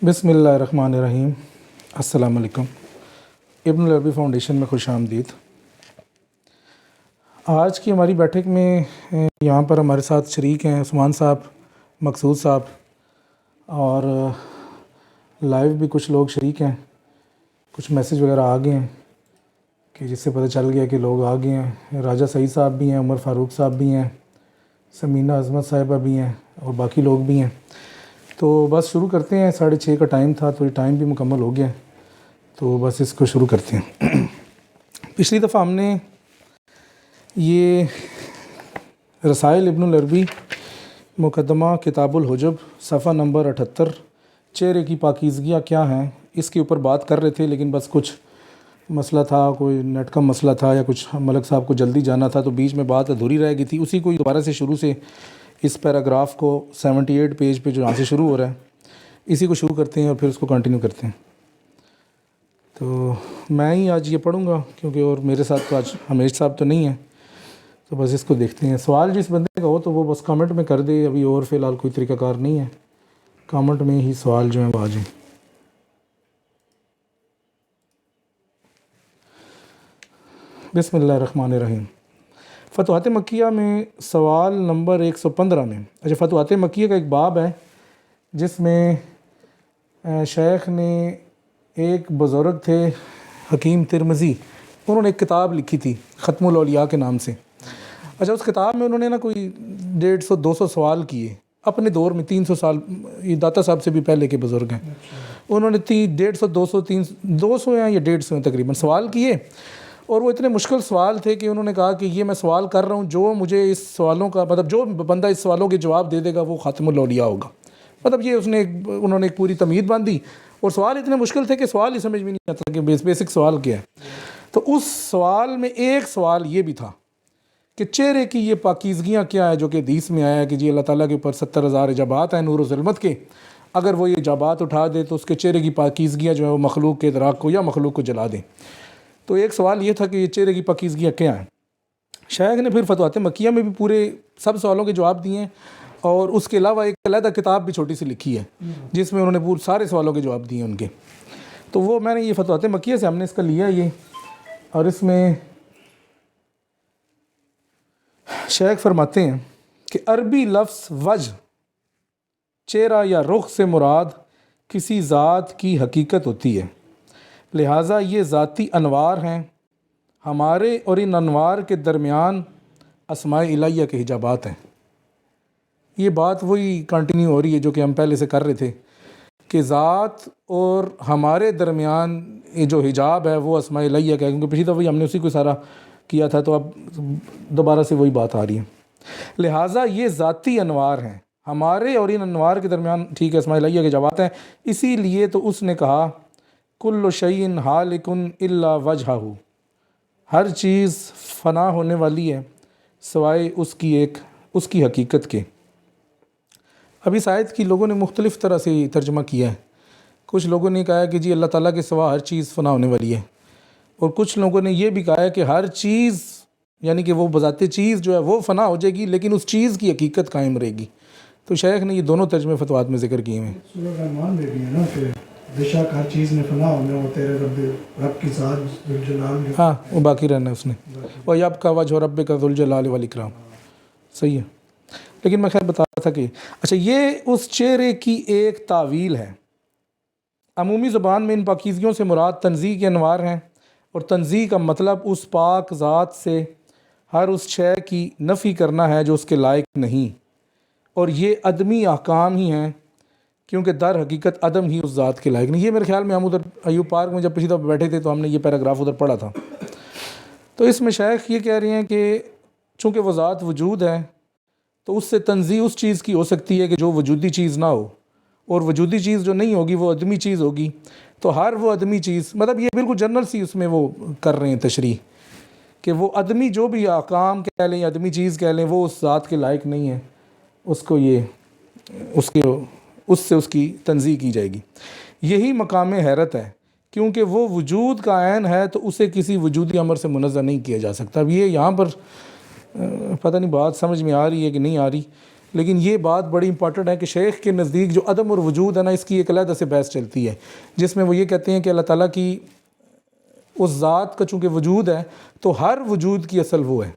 بسم اللہ الرحمن الرحیم۔ السلام علیکم۔ ابن العربی فاؤنڈیشن میں خوش آمدید۔ آج کی ہماری بیٹھک میں یہاں پر ہمارے ساتھ شریک ہیں عثمان صاحب، مقصود صاحب، اور لائیو بھی کچھ لوگ شریک ہیں۔ کچھ میسیج وغیرہ آ گئے ہیں کہ جس سے پتہ چل گیا کہ لوگ آ گئے ہیں۔ راجہ سعید صاحب بھی ہیں، عمر فاروق صاحب بھی ہیں، سمینہ عظمت صاحبہ بھی ہیں اور باقی لوگ بھی ہیں۔ تو بس شروع کرتے ہیں۔ 6:30 کا ٹائم تھا تو یہ ٹائم بھی مکمل ہو گیا، تو بس اس کو شروع کرتے ہیں۔ پچھلی دفعہ ہم نے یہ رسائل ابن العربی مقدمہ کتاب الحجب صفحہ نمبر 78 چہرے کی پاکیزگیاں کیا ہیں، اس کے اوپر بات کر رہے تھے، لیکن بس کچھ مسئلہ تھا، کوئی نیٹ کا مسئلہ تھا یا کچھ ملک صاحب کو جلدی جانا تھا، تو بیچ میں بات ادھوری رہ گئی تھی۔ اسی کو دوبارہ سے شروع سے اس پیراگراف کو 78 پیج پہ جو یہاں سے شروع ہو رہا ہے اسی کو شروع کرتے ہیں اور پھر اس کو کنٹینیو کرتے ہیں۔ تو میں ہی آج یہ پڑھوں گا کیونکہ اور میرے ساتھ تو آج حمیش صاحب تو نہیں ہیں، تو بس اس کو دیکھتے ہیں۔ سوال جس بندے کا ہو تو وہ بس کامنٹ میں کر دے، ابھی اور فی الحال کوئی طریقہ کار نہیں ہے، کامنٹ میں ہی سوال جو ہیں وہ آ جائیں۔ بسم اللہ الرحمن الرحیم۔ فتوحات مکیہ میں سوال نمبر 115 میں، فتوحات مکیہ کا ایک باب ہے جس میں شیخ نے، ایک بزرگ تھے حکیم ترمذی، انہوں نے ایک کتاب لکھی تھی ختم الاولیاء کے نام سے۔ اس کتاب میں انہوں نے کوئی 150-200 سوال کیے اپنے دور میں، 300 سال، یہ داتا صاحب سے بھی پہلے کے بزرگ ہیں، انہوں نے 200 ہیں یا 150 ہیں تقریباً سوال کیے، اور وہ اتنے مشکل سوال تھے کہ انہوں نے کہا کہ یہ میں سوال کر رہا ہوں، جو مجھے اس سوالوں کا جو بندہ اس سوالوں کے جواب دے دے گا وہ خاتم الاولیاء ہوگا۔ یہ انہوں نے ایک پوری تمہید باندھی، اور سوال اتنے مشکل تھے کہ سوال ہی سمجھ میں نہیں آتا کہ بیسک سوال کیا ہے۔ تو اس سوال میں ایک سوال یہ بھی تھا کہ چہرے کی یہ پاکیزگیاں کیا ہے، جو کہ حدیث میں آیا ہے کہ جی اللہ تعالیٰ کے اوپر 70,000 اجابات ہیں نور و ظلمت کے، اگر وہ یہ اجابات اٹھا دے تو اس کے چہرے کی پاکیزگیاں جو ہے وہ مخلوق کے ادراک کو یا مخلوق کو جلا دیں۔ تو ایک سوال یہ تھا کہ یہ چہرے کی پاکیزگیاں کیا ہیں۔ شیخ نے پھر فتوحات مکیہ میں بھی پورے سب سوالوں کے جواب دیے ہیں، اور اس کے علاوہ ایک علیحدہ کتاب بھی چھوٹی سی لکھی ہے جس میں انہوں نے پورے سارے سوالوں کے جواب دیے ان کے۔ تو وہ میں نے یہ فتوحات مکیہ سے ہم نے اس کا لیا یہ، اور اس میں شیخ فرماتے ہیں کہ عربی لفظ وجہ، چہرہ یا رخ سے مراد کسی ذات کی حقیقت ہوتی ہے، لہٰذا یہ ذاتی انوار ہیں، ہمارے اور ان انوار کے درمیان اسماء الہیہ کے حجابات ہیں۔ یہ بات وہی کنٹینیو ہو رہی ہے جو کہ ہم پہلے سے کر رہے تھے کہ ذات اور ہمارے درمیان یہ جو حجاب ہے وہ اسماء الہیہ کا ہے، کیونکہ پچھلی دفعہ ہم نے اسی کو سارا کیا تھا، تو اب دوبارہ سے وہی بات آ رہی ہے۔ لہٰذا یہ ذاتی انوار ہیں، ہمارے اور ان انوار کے درمیان، ٹھیک ہے، اسماء الہیہ کے حجابات ہیں۔ اسی لیے تو اس نے کہا کل شیء ہالک الا وجہہ، ہر چیز فنا ہونے والی ہے سوائے اس کی حقیقت کے۔ اب اس آیت کی لوگوں نے مختلف طرح سے ترجمہ کیا ہے۔ کچھ لوگوں نے کہا کہ جی اللہ تعالیٰ کے سوا ہر چیز فنا ہونے والی ہے، اور کچھ لوگوں نے یہ بھی کہا ہے کہ ہر چیز یعنی کہ وہ بذات چیز جو ہے وہ فنا ہو جائے گی لیکن اس چیز کی حقیقت قائم رہے گی۔ تو شیخ نے یہ دونوں ترجمے فتوحات میں ذکر کیے ہیں۔ سورہ رحمان میں بھی ہے نا کہ بے شک ہر چیز نے فنا ہونا، وہ تیرے رب کی ذات ذوالجلال نے، ہاں وہ باقی رہنا ہے اس نے، وَيَبْقَى وَجْهُ رَبِّكَ ذُو الْجَلَالِ وَالْإِكْرَامِ، صحیح ہے۔ لیکن میں خیر بتا رہا تھا کہ یہ اس چہرے کی ایک تعویل ہے۔ عمومی زبان میں ان پاکیزگیوں سے مراد تنزیہ کے انوار ہیں، اور تنزیہ کا مطلب اس پاک ذات سے ہر اس شے کی نفی کرنا ہے جو اس کے لائق نہیں، اور یہ عدمی احکام ہی ہیں کیونکہ در حقیقت عدم ہی اس ذات کے لائق نہیں۔ یہ میرے خیال میں ہم ادھر ایوب پارک میں جب پچھلی دفعہ بیٹھے تھے تو ہم نے یہ پیراگراف ادھر پڑھا تھا۔ تو اس میں شیخ یہ کہہ رہے ہیں کہ چونکہ وہ ذات وجود ہے تو اس سے تنزیہ اس چیز کی ہو سکتی ہے کہ جو وجودی چیز نہ ہو، اور وجودی چیز جو نہیں ہوگی وہ عدمی چیز ہوگی۔ تو ہر وہ عدمی چیز، یہ بالکل جنرل سی اس میں وہ کر رہے ہیں تشریح کہ وہ عدمی جو بھی احکام کہہ لیں یا عدمی چیز کہہ لیں وہ اس ذات کے لائق نہیں ہے، اس کو اس سے اس کی تنزیہ کی جائے گی۔ یہی مقام حیرت ہے، کیونکہ وہ وجود کا عین ہے تو اسے کسی وجودی امر سے منزہ نہیں کیا جا سکتا۔ اب یہ یہاں پر پتہ نہیں بات سمجھ میں آ رہی ہے کہ نہیں آ رہی، لیکن یہ بات بڑی امپورٹنٹ ہے کہ شیخ کے نزدیک جو عدم اور وجود ہے نا، اس کی ایک علیحدہ سے بحث چلتی ہے، جس میں وہ یہ کہتے ہیں کہ اللہ تعالیٰ کی اس ذات کا چونکہ وجود ہے تو ہر وجود کی اصل وہ ہے،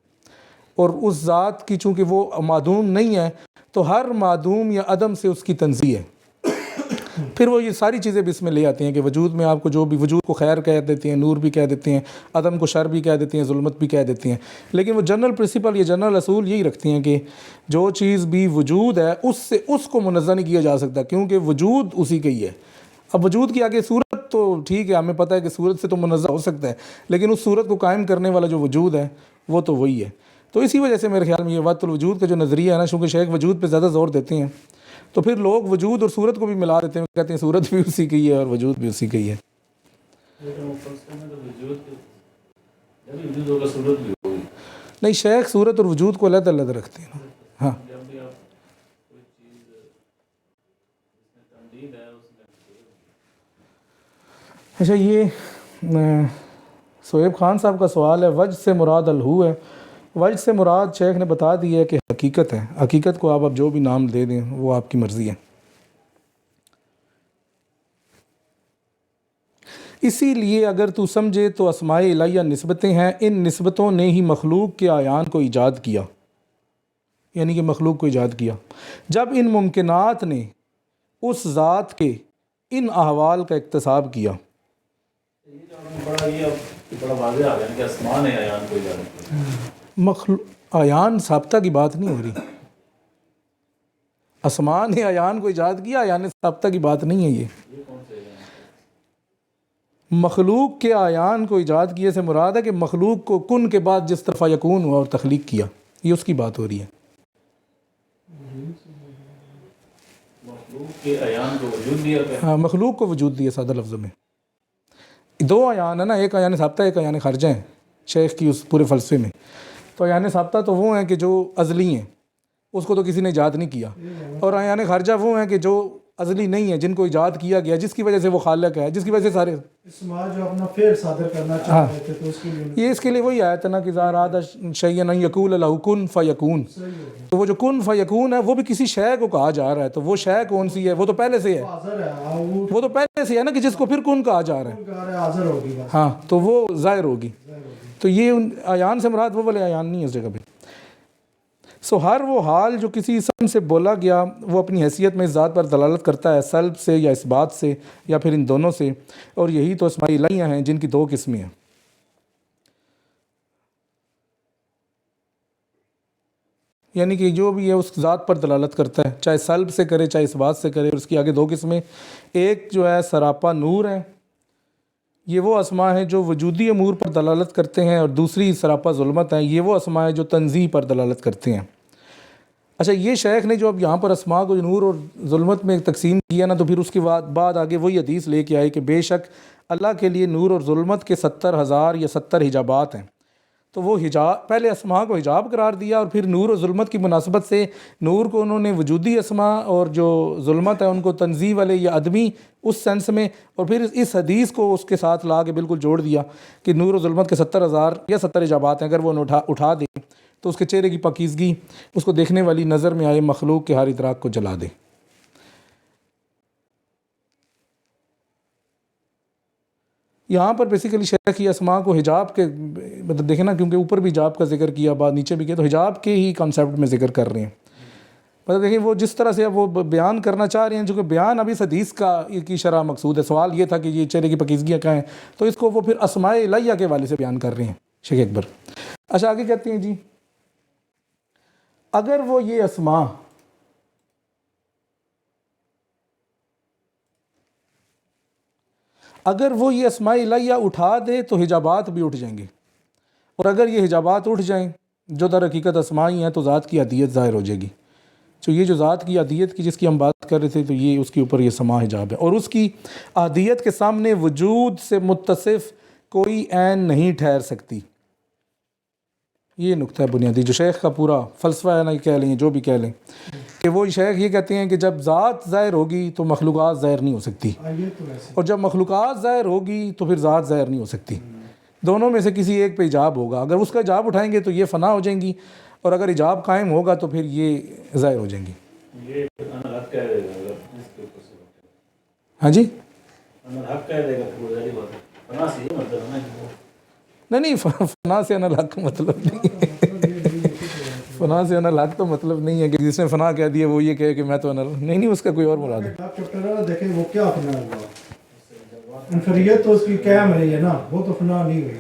اور اس ذات کی چونکہ وہ معدوم نہیں ہے تو ہر معدوم یا عدم سے اس کی تنزیہ ہے۔ پھر وہ یہ ساری چیزیں بھی اس میں لے آتے ہیں کہ وجود میں آپ کو جو بھی، وجود کو خیر کہہ دیتے ہیں، نور بھی کہہ دیتے ہیں، عدم کو شر بھی کہہ دیتے ہیں، ظلمت بھی کہہ دیتے ہیں، لیکن وہ جنرل پرنسپل یا جنرل اصول یہی رکھتے ہیں کہ جو چیز بھی وجود ہے اس کو منزہ نہیں کیا جا سکتا، کیونکہ وجود اسی کا ہی ہے۔ اب وجود کی آگے صورت تو ٹھیک ہے، ہمیں پتہ ہے کہ صورت سے تو منزہ ہو سکتا ہے، لیکن اس صورت کو قائم کرنے والا جو وجود ہے وہ تو وہی ہے۔ تو اسی وجہ سے میرے خیال میں یہ وحدت الوجود کا جو نظریہ ہے نا، چونکہ شیخ وجود پہ زیادہ زور دیتے ہیں تو پھر لوگ وجود اور صورت کو بھی ملا دیتے ہیں، کہتے ہیں صورت بھی اسی کی ہے اور وجود بھی اسی کی ہے۔ نہیں، شیخ صورت اور وجود کو علیحدہ علیحدہ رکھتے ہیں نا۔ ہاں اچھا، یہ صہیب خان صاحب کا سوال ہے، وجہ سے مراد الہو ہے۔ وجہ سے مراد شیخ نے بتا دی ہے کہ حقیقت ہے، حقیقت کو آپ اب جو بھی نام دے دیں وہ آپ کی مرضی ہے۔ اسی لیے اگر تو سمجھے تو اسماء الہیہ نسبتیں ہیں، ان نسبتوں نے ہی مخلوق کے اعیان کو ایجاد کیا، یعنی کہ مخلوق کو ایجاد کیا، جب ان ممکنات نے اس ذات کے ان احوال کا اکتساب کیا۔ بڑا واضح آ گیا کہ اسماء نے اعیان کو ایجاد کیا۔ اعیان ثابتہ کی بات نہیں ہو رہی، اسماء نے اعیان کو ایجاد کیا، اعیان ثابتہ کی بات نہیں ہے۔ یہ مخلوق کے اعیان کو ایجاد کیے سے مراد ہے کہ مخلوق کو کن کے بعد جس طرح یکون ہوا اور تخلیق کیا، یہ اس کی بات ہو رہی ہے۔ مخلوق کے اعیان کو وجود دیا گیا۔ ہاں، مخلوق کو وجود دیا، سادہ لفظوں میں دو اعیان ہے نا، ایک اعیان ثابتہ، ایک اعیان خارجہ ہے شیخ کی اس پورے فلسفے میں۔ تو اعیان ثابتہ تو وہ ہیں کہ جو ازلی ہیں، اس کو تو کسی نے ایجاد نہیں کیا، اور اعیان خارجہ وہ ہیں کہ جو ازلی نہیں ہیں، جن کو ایجاد کیا گیا، جس کی وجہ سے وہ خالق ہے، جس کی وجہ سے سارے اسماء جو اپنا فعل صادر کرنا چاہ رہے تھے تو اس کے لیے یہ اس کے لیے وہی آیت ہے نا کہ اذا اراد شیئا ان یقول له کن فیکون۔ تو وہ جو کن فیکون ہے وہ بھی کسی شے کو کہا جا رہا ہے، تو وہ شے کون سی ہے؟ وہ تو پہلے سے ہے، حاضر ہے، وہ تو پہلے سے ہے نا، کہ جس کو پھر کن کہا جا رہا ہے، حاضر ہوگی بس۔ ہاں، تو وہ ظاہر ہوگی۔ تو یہ اعیان سے مراد وہ والے اعیان نہیں ہے اس جگہ پہ۔ سو ہر وہ حال جو کسی اسم سے بولا گیا وہ اپنی حیثیت میں اس ذات پر دلالت کرتا ہے، سلب سے یا اس بات سے یا پھر ان دونوں سے، اور یہی تو اسماء الہیہ ہیں جن کی دو قسمیں ہیں۔ یعنی کہ جو بھی ہے اس ذات پر دلالت کرتا ہے، چاہے سلب سے کرے چاہے اس بات سے کرے، اور اس کی آگے دو قسمیں، ایک جو ہے سراپا نور ہے، یہ وہ اسماء ہیں جو وجودی امور پر دلالت کرتے ہیں، اور دوسری سراپا ظلمت ہیں، یہ وہ اسماء ہیں جو تنزیہ پر دلالت کرتے ہیں۔ اچھا، یہ شیخ نے جو اب یہاں پر اسماء کو نور اور ظلمت میں تقسیم کیا نا، تو پھر اس کے بعد آگے وہی حدیث لے کے آئے کہ بے شک اللہ کے لیے نور اور ظلمت کے 70,000 یا 70 حجابات ہیں۔ تو وہ حجاب، پہلے اسماء کو حجاب قرار دیا، اور پھر نور و ظلمت کی مناسبت سے نور کو انہوں نے وجودی اسماء، اور جو ظلمت ہے ان کو تنزیہ والے یا عدمی اس سینس میں، اور پھر اس حدیث کو اس کے ساتھ لا کے بالکل جوڑ دیا کہ نور و ظلمت کے 70,000 یا 70 حجابات ہیں، اگر وہ اٹھا دے تو اس کے چہرے کی پاکیزگی اس کو دیکھنے والی نظر میں آئے، مخلوق کے ہر ادراک کو جلا دے۔ یہاں پر بیسیکلی شیخ کی اسماء کو حجاب کے مطلب دیکھیں نا، کیونکہ اوپر بھی حجاب کا ذکر کیا، بعد نیچے بھی کیا، تو حجاب کے ہی کانسیپٹ میں ذکر کر رہے ہیں۔ مطلب دیکھیں وہ جس طرح سے اب وہ بیان کرنا چاہ رہے ہیں، چونکہ بیان ابھی اس حدیث کی شرح مقصود ہے، سوال یہ تھا کہ یہ چہرے کی پاکیزگیاں کیا ہیں، تو اس کو وہ پھر اسماء الہیہ کے حوالے سے بیان کر رہے ہیں شیخ اکبر۔ اچھا، آگے کہتے ہیں جی، اگر وہ یہ اسماء الہیہ اٹھا دے تو حجابات بھی اٹھ جائیں گے، اور اگر یہ حجابات اٹھ جائیں جو در حقیقت اسماء ہی ہیں، تو ذات کی عدیت ظاہر ہو جائے گی۔ تو یہ جو ذات کی عدیت کی جس کی ہم بات کر رہے تھے، تو یہ اس کے اوپر یہ سما حجاب ہے، اور اس کی عدیت کے سامنے وجود سے متصف کوئی عین نہیں ٹھہر سکتی۔ یہ نقطہ ہے بنیادی جو شیخ کا پورا فلسفہ ہے نا، کہہ لیں جو بھی کہہ لیں، کہ وہ شیخ یہ کہتے ہیں کہ جب ذات ظاہر ہوگی تو مخلوقات ظاہر نہیں ہو سکتی، اور جب مخلوقات ظاہر ہوگی تو پھر ذات ظاہر نہیں ہو سکتی۔ دونوں میں سے کسی ایک پہ حجاب ہوگا، اگر اس کا حجاب اٹھائیں گے تو یہ فنا ہو جائیں گی، اور اگر حجاب قائم ہوگا تو پھر یہ ظاہر ہو جائیں گی. یہ الگ کہہ دے گا اگر اس کے اوپر سے ہاں جی حق کہہ دے گا تو وہ ظاہری بات ہے. فنا سے یہ مطلب ہے نا کہ وہ نہیں فنا سے الحق مطلب نہیں ہے. فنا سے الحق تو مطلب نہیں ہے کہ جس نے فنا کہہ دیا وہ یہ کہے کہ میں تو نہیں اس کا کوئی اور مراد ہے. آپ چیپٹر ہے نا دیکھیں وہ کیا فنا ہوا. انفریت تو اس کی قائم رہی ہے نا, وہ تو فنا نہیں ہوئی.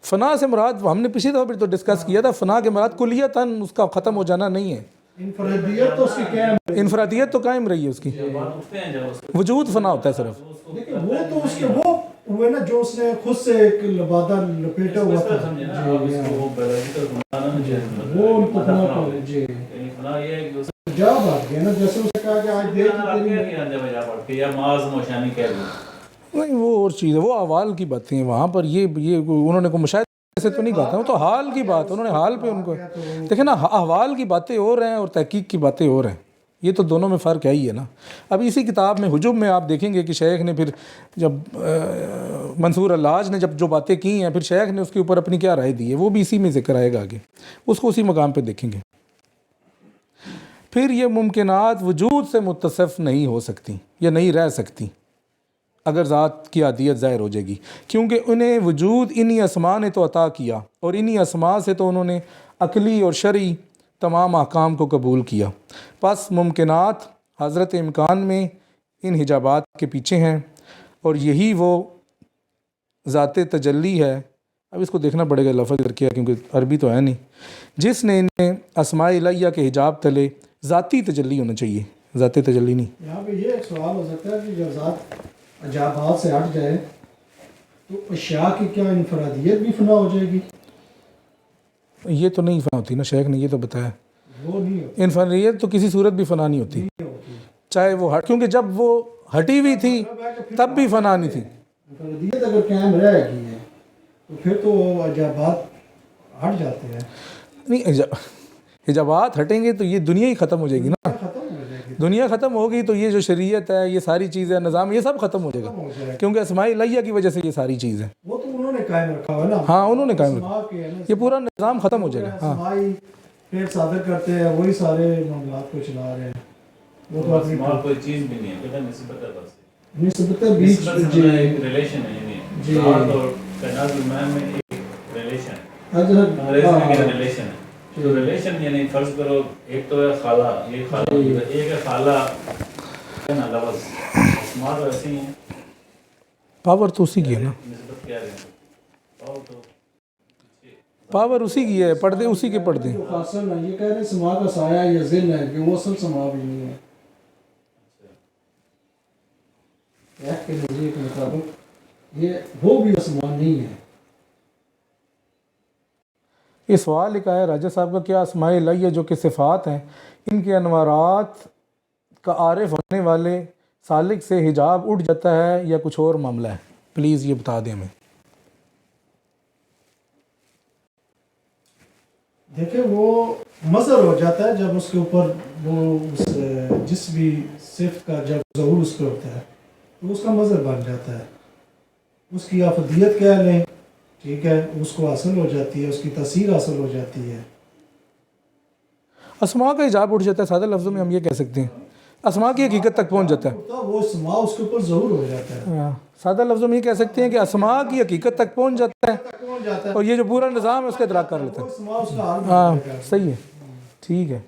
فنا سے مراد ہم نے پچھلی دفعہ بھی تو ڈسکس کیا تھا, فنا کے مراد کلیتاً اس کا ختم ہو جانا نہیں ہے. انفرادیت تو اس کی قائم رہی. انفرادیت تو قائم رہی ہے اس کی, بات اٹھتے ہیں جب اس کو وجود فنا ہوتا ہے صرف. دیکھیں وہ تو اس کے وہ ہوئے نا جو اس نے خود سے ایک لبادہ لپیٹا ہوا تھا. سمجھے نا آپ اس کو وہ biological فنا نہ چاہیے. وہ ان کو فنا کو جی یعنی فنا یہ ہے کہ اس جا بات گیا نا, جیسے اس نے کہا کہ آج دیکھ یا معاذ موشانی کہہ دیں. نہیں وہ اور چیز ہے, وہ احوال کی باتیں ہیں وہاں پر. یہ انہوں نے کوئی مشاہدے سے تو نہیں کہا تھا, وہ تو حال کی بات, انہوں نے حال پہ ان کو دیکھیں نا, احوال کی باتیں اور ہیں اور تحقیق کی باتیں اور ہیں. یہ تو دونوں میں فرق ہے ہی ہے نا. اب اسی کتاب میں حجب میں آپ دیکھیں گے کہ شیخ نے پھر جب منصور اللاج نے جب جو باتیں کی ہیں, پھر شیخ نے اس کے اوپر اپنی کیا رائے دی ہے, وہ بھی اسی میں ذکر آئے گا آگے, اس کو اسی مقام پہ دیکھیں گے. پھر یہ ممکنات وجود سے متصف نہیں ہو سکتی یا نہیں رہ سکتی اگر ذات کی عادیت ظاہر ہو جائے گی, کیونکہ انہیں وجود انہی اسماء نے تو عطا کیا اور انہی اسماء سے تو انہوں نے عقلی اور شرعی تمام احکام کو قبول کیا. پس ممکنات حضرت امکان میں ان حجابات کے پیچھے ہیں, اور یہی وہ ذات تجلی ہے. اب اس کو دیکھنا پڑے گا لفظ کر کے, کیونکہ عربی تو ہے نہیں, جس نے انہیں اسماء الہیہ کے حجاب تلے ذاتی تجلی ہونا چاہیے, ذات تجلی نہیں. یہاں پہ یہ ایک سوال ہو سکتا ہے کہ جب ذات عجابات سے ہٹ جائے تو اشیاء کی کیا انفرادیت بھی فنا ہو جائے گی؟ یہ تو نہیں فنا ہوتی نا, شیخ نے یہ تو بتایا. وہ نہیں ہوتی. انفرادیت تو کسی صورت بھی فنا نہیں ہوتی, چاہے وہ ہٹ, کیونکہ جب وہ ہٹی ہوئی تھی تب بھی فنا نہیں تھی. انفرادیت اگر قائم رہ گئی ہے تو پھر تو عجابات ہٹ جاتے ہیں. نہیں حجابات ہٹیں گے تو یہ دنیا ہی ختم ہو جائے گی نا. ختم ہو جائے گی. دنیا ختم ہوگی تو یہ جو شریعت ہے, یہ ساری چیزیں, نظام, یہ سب ختم ہو جائے گا, کیونکہ اسماء الہیہ کی وجہ سے یہ ساری چیز ہے. وہ تو انہوں نے قائم رکھا ہوا ہے نا. ہاں انہوں نے قائم اسماء کے ہے نا, یہ پورا نظام ختم ہو جائے گا. ہاں اسمائی پھر صادر کرتے ہیں, وہی سارے معاملات کو چلا رہے ہیں. وہ تو اپنی اسماء کوئی چیز بھی نہیں ہے, بیٹا نسبت ہے بس. نسبت بیچ نسبت سے ایک ریلیشن ہے, یعنی ذات اور کائنات میں ایک ریلیشن ہے. انگریزی میں کیا ریلیشن ہے, تو ریلیشن یعنی فرض کرو ایک تو ہے خالہ, یہ خالہ, ایک ہے خالہ ہے نا لفظ. اسماء تو ایسی ہیں, پاور تو اسی کی ہے نا, نسبت کیا ہے پاور تو پاور اسی کی ہے, پردے اسی کے پردے. فاصل ہے, یہ کہہ رہے ہیں سما کا سایہ یا ذل ہے کہ وہ اصل سما بھی نہیں ہے. ایک کے نظریے کے مطابق یہ وہ بھی اسما نہیں ہے. یہ سوال لکھا ہے راجہ صاحب کا, کیا اسماء الہیہ جو کہ صفات ہیں, ان کے انوارات کا عارف ہونے والے سالک سے حجاب اٹھ جاتا ہے یا کچھ اور معاملہ ہے؟ پلیز یہ بتا دیں ہمیں. دیکھیں وہ مظہر ہو جاتا ہے جب اس کے اوپر وہ جس بھی صفت کا جب ظہور اس پہ ہوتا ہے تو اس کا مظہر بن جاتا ہے. اس کی افدیت کہہ لیں, ٹھیک ہے, اس کو حاصل ہو جاتی ہے, اس کی تاثیر حاصل ہو جاتی ہے. اسماء کا حجاب اٹھ جاتا ہے, سادہ لفظوں میں ہم یہ کہہ سکتے ہیں, اسماء کی حقیقت تک پہنچ جاتا ہے. وہ اسما اس کے اوپر ظہور ہو جاتا ہے. سادہ لفظوں میں یہ کہہ سکتے ہیں کہ اسماء کی حقیقت تک پہنچ جاتا ہے, اور یہ جو پورا نظام ہے اس کا ادراک کر لیتا ہے. ہاں صحیح ہے, ٹھیک ہے.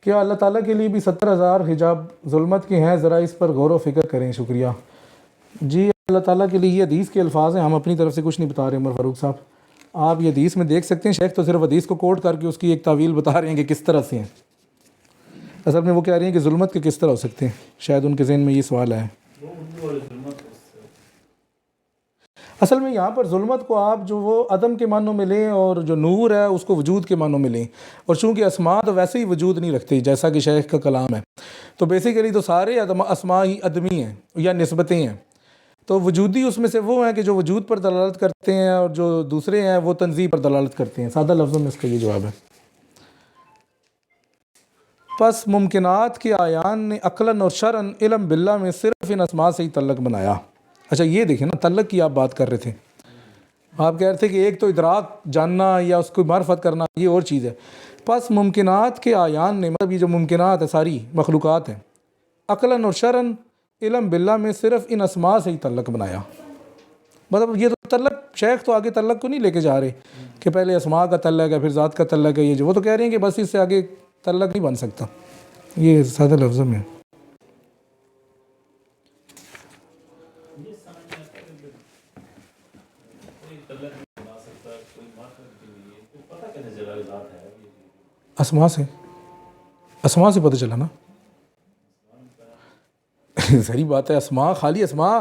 کیا اللہ تعالیٰ کے لیے بھی 70,000 حجاب ظلمت کے ہیں؟ ذرا اس پر غور و فکر کریں, شکریہ. جی اللہ تعالیٰ کے لیے یہ حدیث کے الفاظ ہیں, ہم اپنی طرف سے کچھ نہیں بتا رہے. عمر فاروق صاحب آپ یہ حدیث میں دیکھ سکتے ہیں, شیخ تو صرف حدیث کو کوٹ کر کے اس کی ایک تعویل بتا رہے ہیں کہ کس طرح سے ہیں. اصل میں وہ کہہ رہی ہیں کہ ظلمت کے کس طرح ہو سکتے ہیں, شاید ان کے ذہن میں یہ سوال ہے. اصل میں یہاں پر ظلمت کو آپ جو وہ عدم کے معنوں میں لیں, اور جو نور ہے اس کو وجود کے معنوں میں لیں. اور چونکہ اسماء تو ویسے ہی وجود نہیں رکھتے جیسا کہ شیخ کا کلام ہے, تو بیسیکلی تو سارے اسماء ہی عدمی ہیں یا نسبتیں ہیں. تو وجودی اس میں سے وہ ہیں کہ جو وجود پر دلالت کرتے ہیں, اور جو دوسرے ہیں وہ تنزیہ پر دلالت کرتے ہیں. سادہ لفظوں میں اس کا یہ جواب ہے. پس ممکنات کے آیان نے عقلاً اور شرعاً علم باللہ میں صرف ان اسماء سے ہی تعلق بنایا. اچھا یہ دیکھیں نا، تعلق کی آپ بات کر رہے تھے، آپ کہہ رہے تھے کہ ایک تو ادراک جاننا یا اس کو معرفت کرنا یہ اور چیز ہے، پس ممکنات کے آیان نے، مطلب یہ جو ممکنات ہے ساری مخلوقات ہیں، عقلاً اور شرعاً علم باللہ میں صرف ان اسماء سے ہی تعلق بنایا. مطلب یہ تو تعلق، شیخ تو آگے تعلق کو نہیں لے کے جا رہے کہ پہلے اسماء کا تعلق ہے پھر ذات کا تعلق ہے، یہ جو وہ تو کہہ رہے ہیں کہ بس اس سے آگے تعلق نہیں بن سکتا. یہ سادہ لفظوں میں اسماء سے پتہ چلا نا. صحیح بات ہے، اسماء خالی اسماء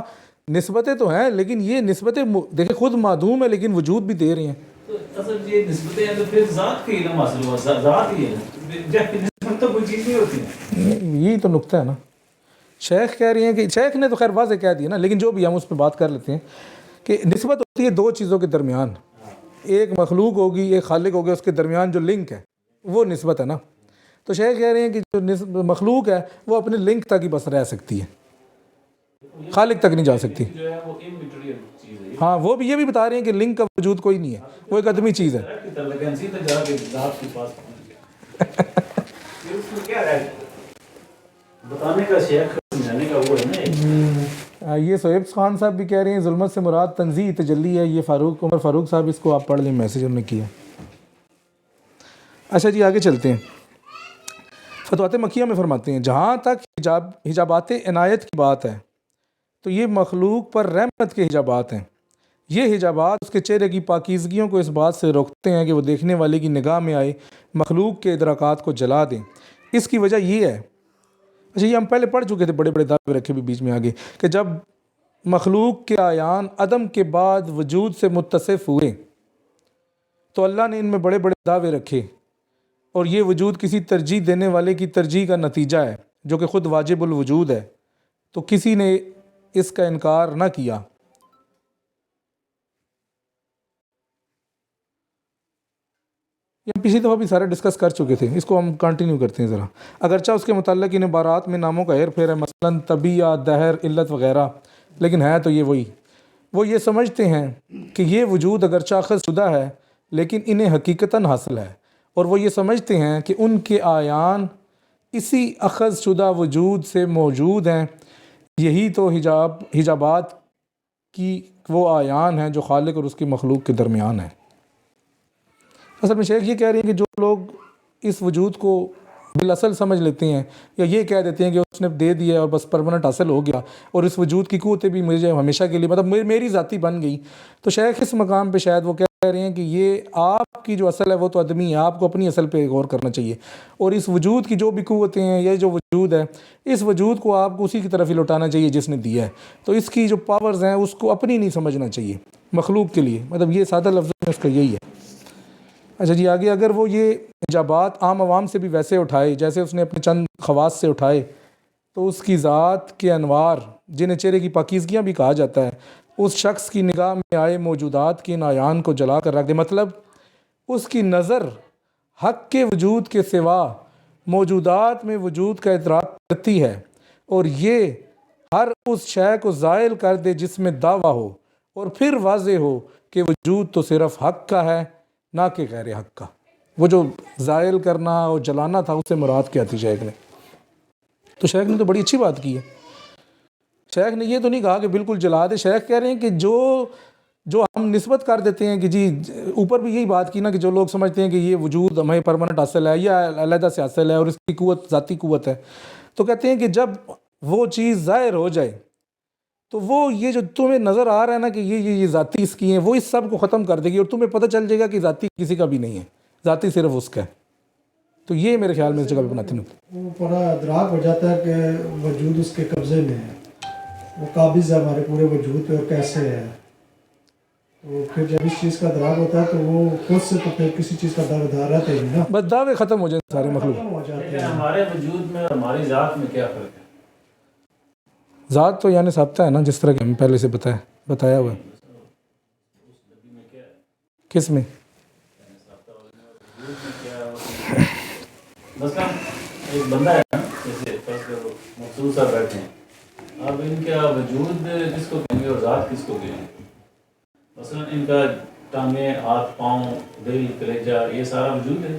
نسبتیں تو ہیں، لیکن یہ نسبتیں دیکھیں خود معدوم ہے لیکن وجود بھی دے رہی ہیں. تو اصل یہ نسبتیں ہیں تو پھر ذات کی علم حاصل ہوا، ذات ہی ہے، جب نسبت تو کوئی چیز نہیں ہوتی. یہی تو نقطہ ہے نا. شیخ کہہ رہی ہیں کہ شیخ نے تو خیر واضح کہہ دیا نا، لیکن جو بھی ہم اس پہ بات کر لیتے ہیں کہ نسبت ہوتی ہے دو چیزوں کے درمیان، ایک مخلوق ہوگی ایک خالق ہوگا، اس کے درمیان جو لنک ہے وہ نسبت ہے نا. تو شیخ کہہ رہے ہیں کہ جو مخلوق ہے وہ اپنے لنک تک ہی بس رہ سکتی ہے، خالق تک نہیں جا سکتی. جو ہے وہ immaterial چیز ہے، ہاں وہ بھی یہ بھی بتا رہے ہیں کہ لنک کا وجود کوئی نہیں ہے، وہ ایک عدمی چیز ہے. سیدھا جا کے ذات کے پاس پہنچ گیا. پھر اس میں کیا ہے بتانے کا، شیخ سمجھانے کا وہ ہے نا. یہ صہیب خان صاحب بھی کہہ رہے ہیں ظلمت سے مراد تنزیہ تجلی ہے. یہ عمر فاروق صاحب، اس کو آپ پڑھ لیں، میسیج ہم نے کیا. اچھا جی آگے چلتے ہیں. فتوحات مکیہ میں فرماتے ہیں جہاں تک حجابات عنایت کی بات ہے تو یہ مخلوق پر رحمت کے حجابات ہیں. یہ حجابات اس کے چہرے کی پاکیزگیوں کو اس بات سے روکتے ہیں کہ وہ دیکھنے والے کی نگاہ میں آئے مخلوق کے ادراکات کو جلا دیں. اس کی وجہ یہ ہے، اچھا یہ ہم پہلے پڑھ چکے تھے، بڑے بڑے دعوے رکھے بھی بیچ میں آگے، کہ جب مخلوق کے آیان عدم کے بعد وجود سے متصف ہوئے تو اللہ نے ان میں بڑے بڑے دعوے رکھے، اور یہ وجود کسی ترجیح دینے والے کی ترجیح کا نتیجہ ہے جو کہ خود واجب الوجود ہے، تو کسی نے اس کا انکار نہ کیا. یہ پچھلی دفعہ بھی سارے ڈسکس کر چکے تھے، اس کو ہم کنٹینیو کرتے ہیں ذرا. اگرچہ اس کے متعلق ان عبارات میں ناموں کا ہیر پھیر ہے، مثلاً طبیعہ، دہر، علت وغیرہ، لیکن ہے تو یہ وہی. وہ یہ سمجھتے ہیں کہ یہ وجود اگرچہ اخذ شدہ ہے لیکن انہیں حقیقتاً حاصل ہے، اور وہ یہ سمجھتے ہیں کہ ان کے آیان اسی اخذ شدہ وجود سے موجود ہیں. یہی تو حجابات کی وہ آیان ہیں جو خالق اور اس کی مخلوق کے درمیان ہیں. اصل میں شیخ یہ کہہ رہے ہیں کہ جو لوگ اس وجود کو بالاصل سمجھ لیتے ہیں یا یہ کہہ دیتے ہیں کہ اس نے دے دیا اور بس پرماننٹ حاصل ہو گیا اور اس وجود کی قوتیں بھی مجھے ہمیشہ کے لیے مطلب میری ذاتی بن گئی، تو شیخ اس مقام پہ شاید وہ کہہ رہے ہیں کہ یہ آپ کی جو اصل ہے وہ تو عدمی ہے، آپ کو اپنی اصل پہ غور کرنا چاہیے، اور اس وجود کی جو بھی قوتیں ہیں، یہ جو وجود ہے، اس وجود کو آپ کو اسی کی طرف ہی لوٹانا چاہیے جس نے دیا ہے. تو اس کی جو پاورز ہیں اس کو اپنی نہیں سمجھنا چاہیے مخلوق کے لیے. مطلب یہ سادہ لفظوں میں اس کا یہی ہے. اچھا جی آگے، اگر وہ یہ حجابات عام عوام سے بھی ویسے اٹھائے جیسے اس نے اپنے چند خواص سے اٹھائے، تو اس کی ذات کے انوار جنہیں چہرے کی پاکیزگیاں بھی کہا جاتا ہے اس شخص کی نگاہ میں آئے موجودات کے نایان کو جلا کر رکھ دے. مطلب اس کی نظر حق کے وجود کے سوا موجودات میں وجود کا ادراک کرتی ہے، اور یہ ہر اس شے کو زائل کر دے جس میں دعویٰ ہو، اور پھر واضح ہو کہ وجود تو صرف حق کا ہے نہ کہ غیر حق کا. وہ جو زائل کرنا اور جلانا تھا اس سے مراد کیا تھی شیخ نے؟ تو شیخ نے تو بڑی اچھی بات کی ہے. شیخ نے یہ تو نہیں کہا کہ بالکل جلا دے. شیخ کہہ رہے ہیں کہ جو ہم نسبت کر دیتے ہیں کہ جی، اوپر بھی یہی بات کی نا کہ جو لوگ سمجھتے ہیں کہ یہ وجود ہمیں پرماننٹ حاصل ہے یا علیحدہ سے حاصل ہے اور اس کی قوت ذاتی قوت ہے، تو کہتے ہیں کہ جب وہ چیز ظاہر ہو جائے تو وہ یہ جو تمہیں نظر آ رہا ہے نا کہ یہ ذاتی اس کی ہیں، وہ اس سب کو ختم کر دے گی اور تمہیں پتہ چل جائے گا کہ ذاتی کسی کا بھی نہیں ہے، ذاتی صرف اس کا ہے. تو یہ میرے خیال میں اس جگہ پہ بناتے ہیں. وہ پورا ادراک ہو جاتا ہے کہ وجود اس کے قبضے میں ہے، وہ قابض ہے ہمارے پورے وجود پہ اور کیسے ہے. تو پھر جب اس چیز کا ادراک ہوتا ہے تو وہ خود سے تو پھر کسی چیز کا دعویدار رہتا ہی نہیں نا، بس دعوے ختم ہو جائیں سارے مخلوق. ختم ہو جاتے لیکن ہیں. ہمارے وجود میں اور ہماری ذات میں کیا فرق ہے؟ ذات تو یعنی ثابتہ ہے نا، جس طرح کہ ہم پہلے سے بتایا ہوا ہے. کس میں؟ مثلا ایک بندہ ہے نا، جیسے فرض کرو مقصود صاحب بیٹھے ہیں، اب ان کا وجود کس کو کہیں گے اور ذات کس کو کہیں گے؟ مثلا ان کا ٹانگیں، ہاتھ، پاؤں، دل، کلیجہ، یہ سارا وجود ہے؟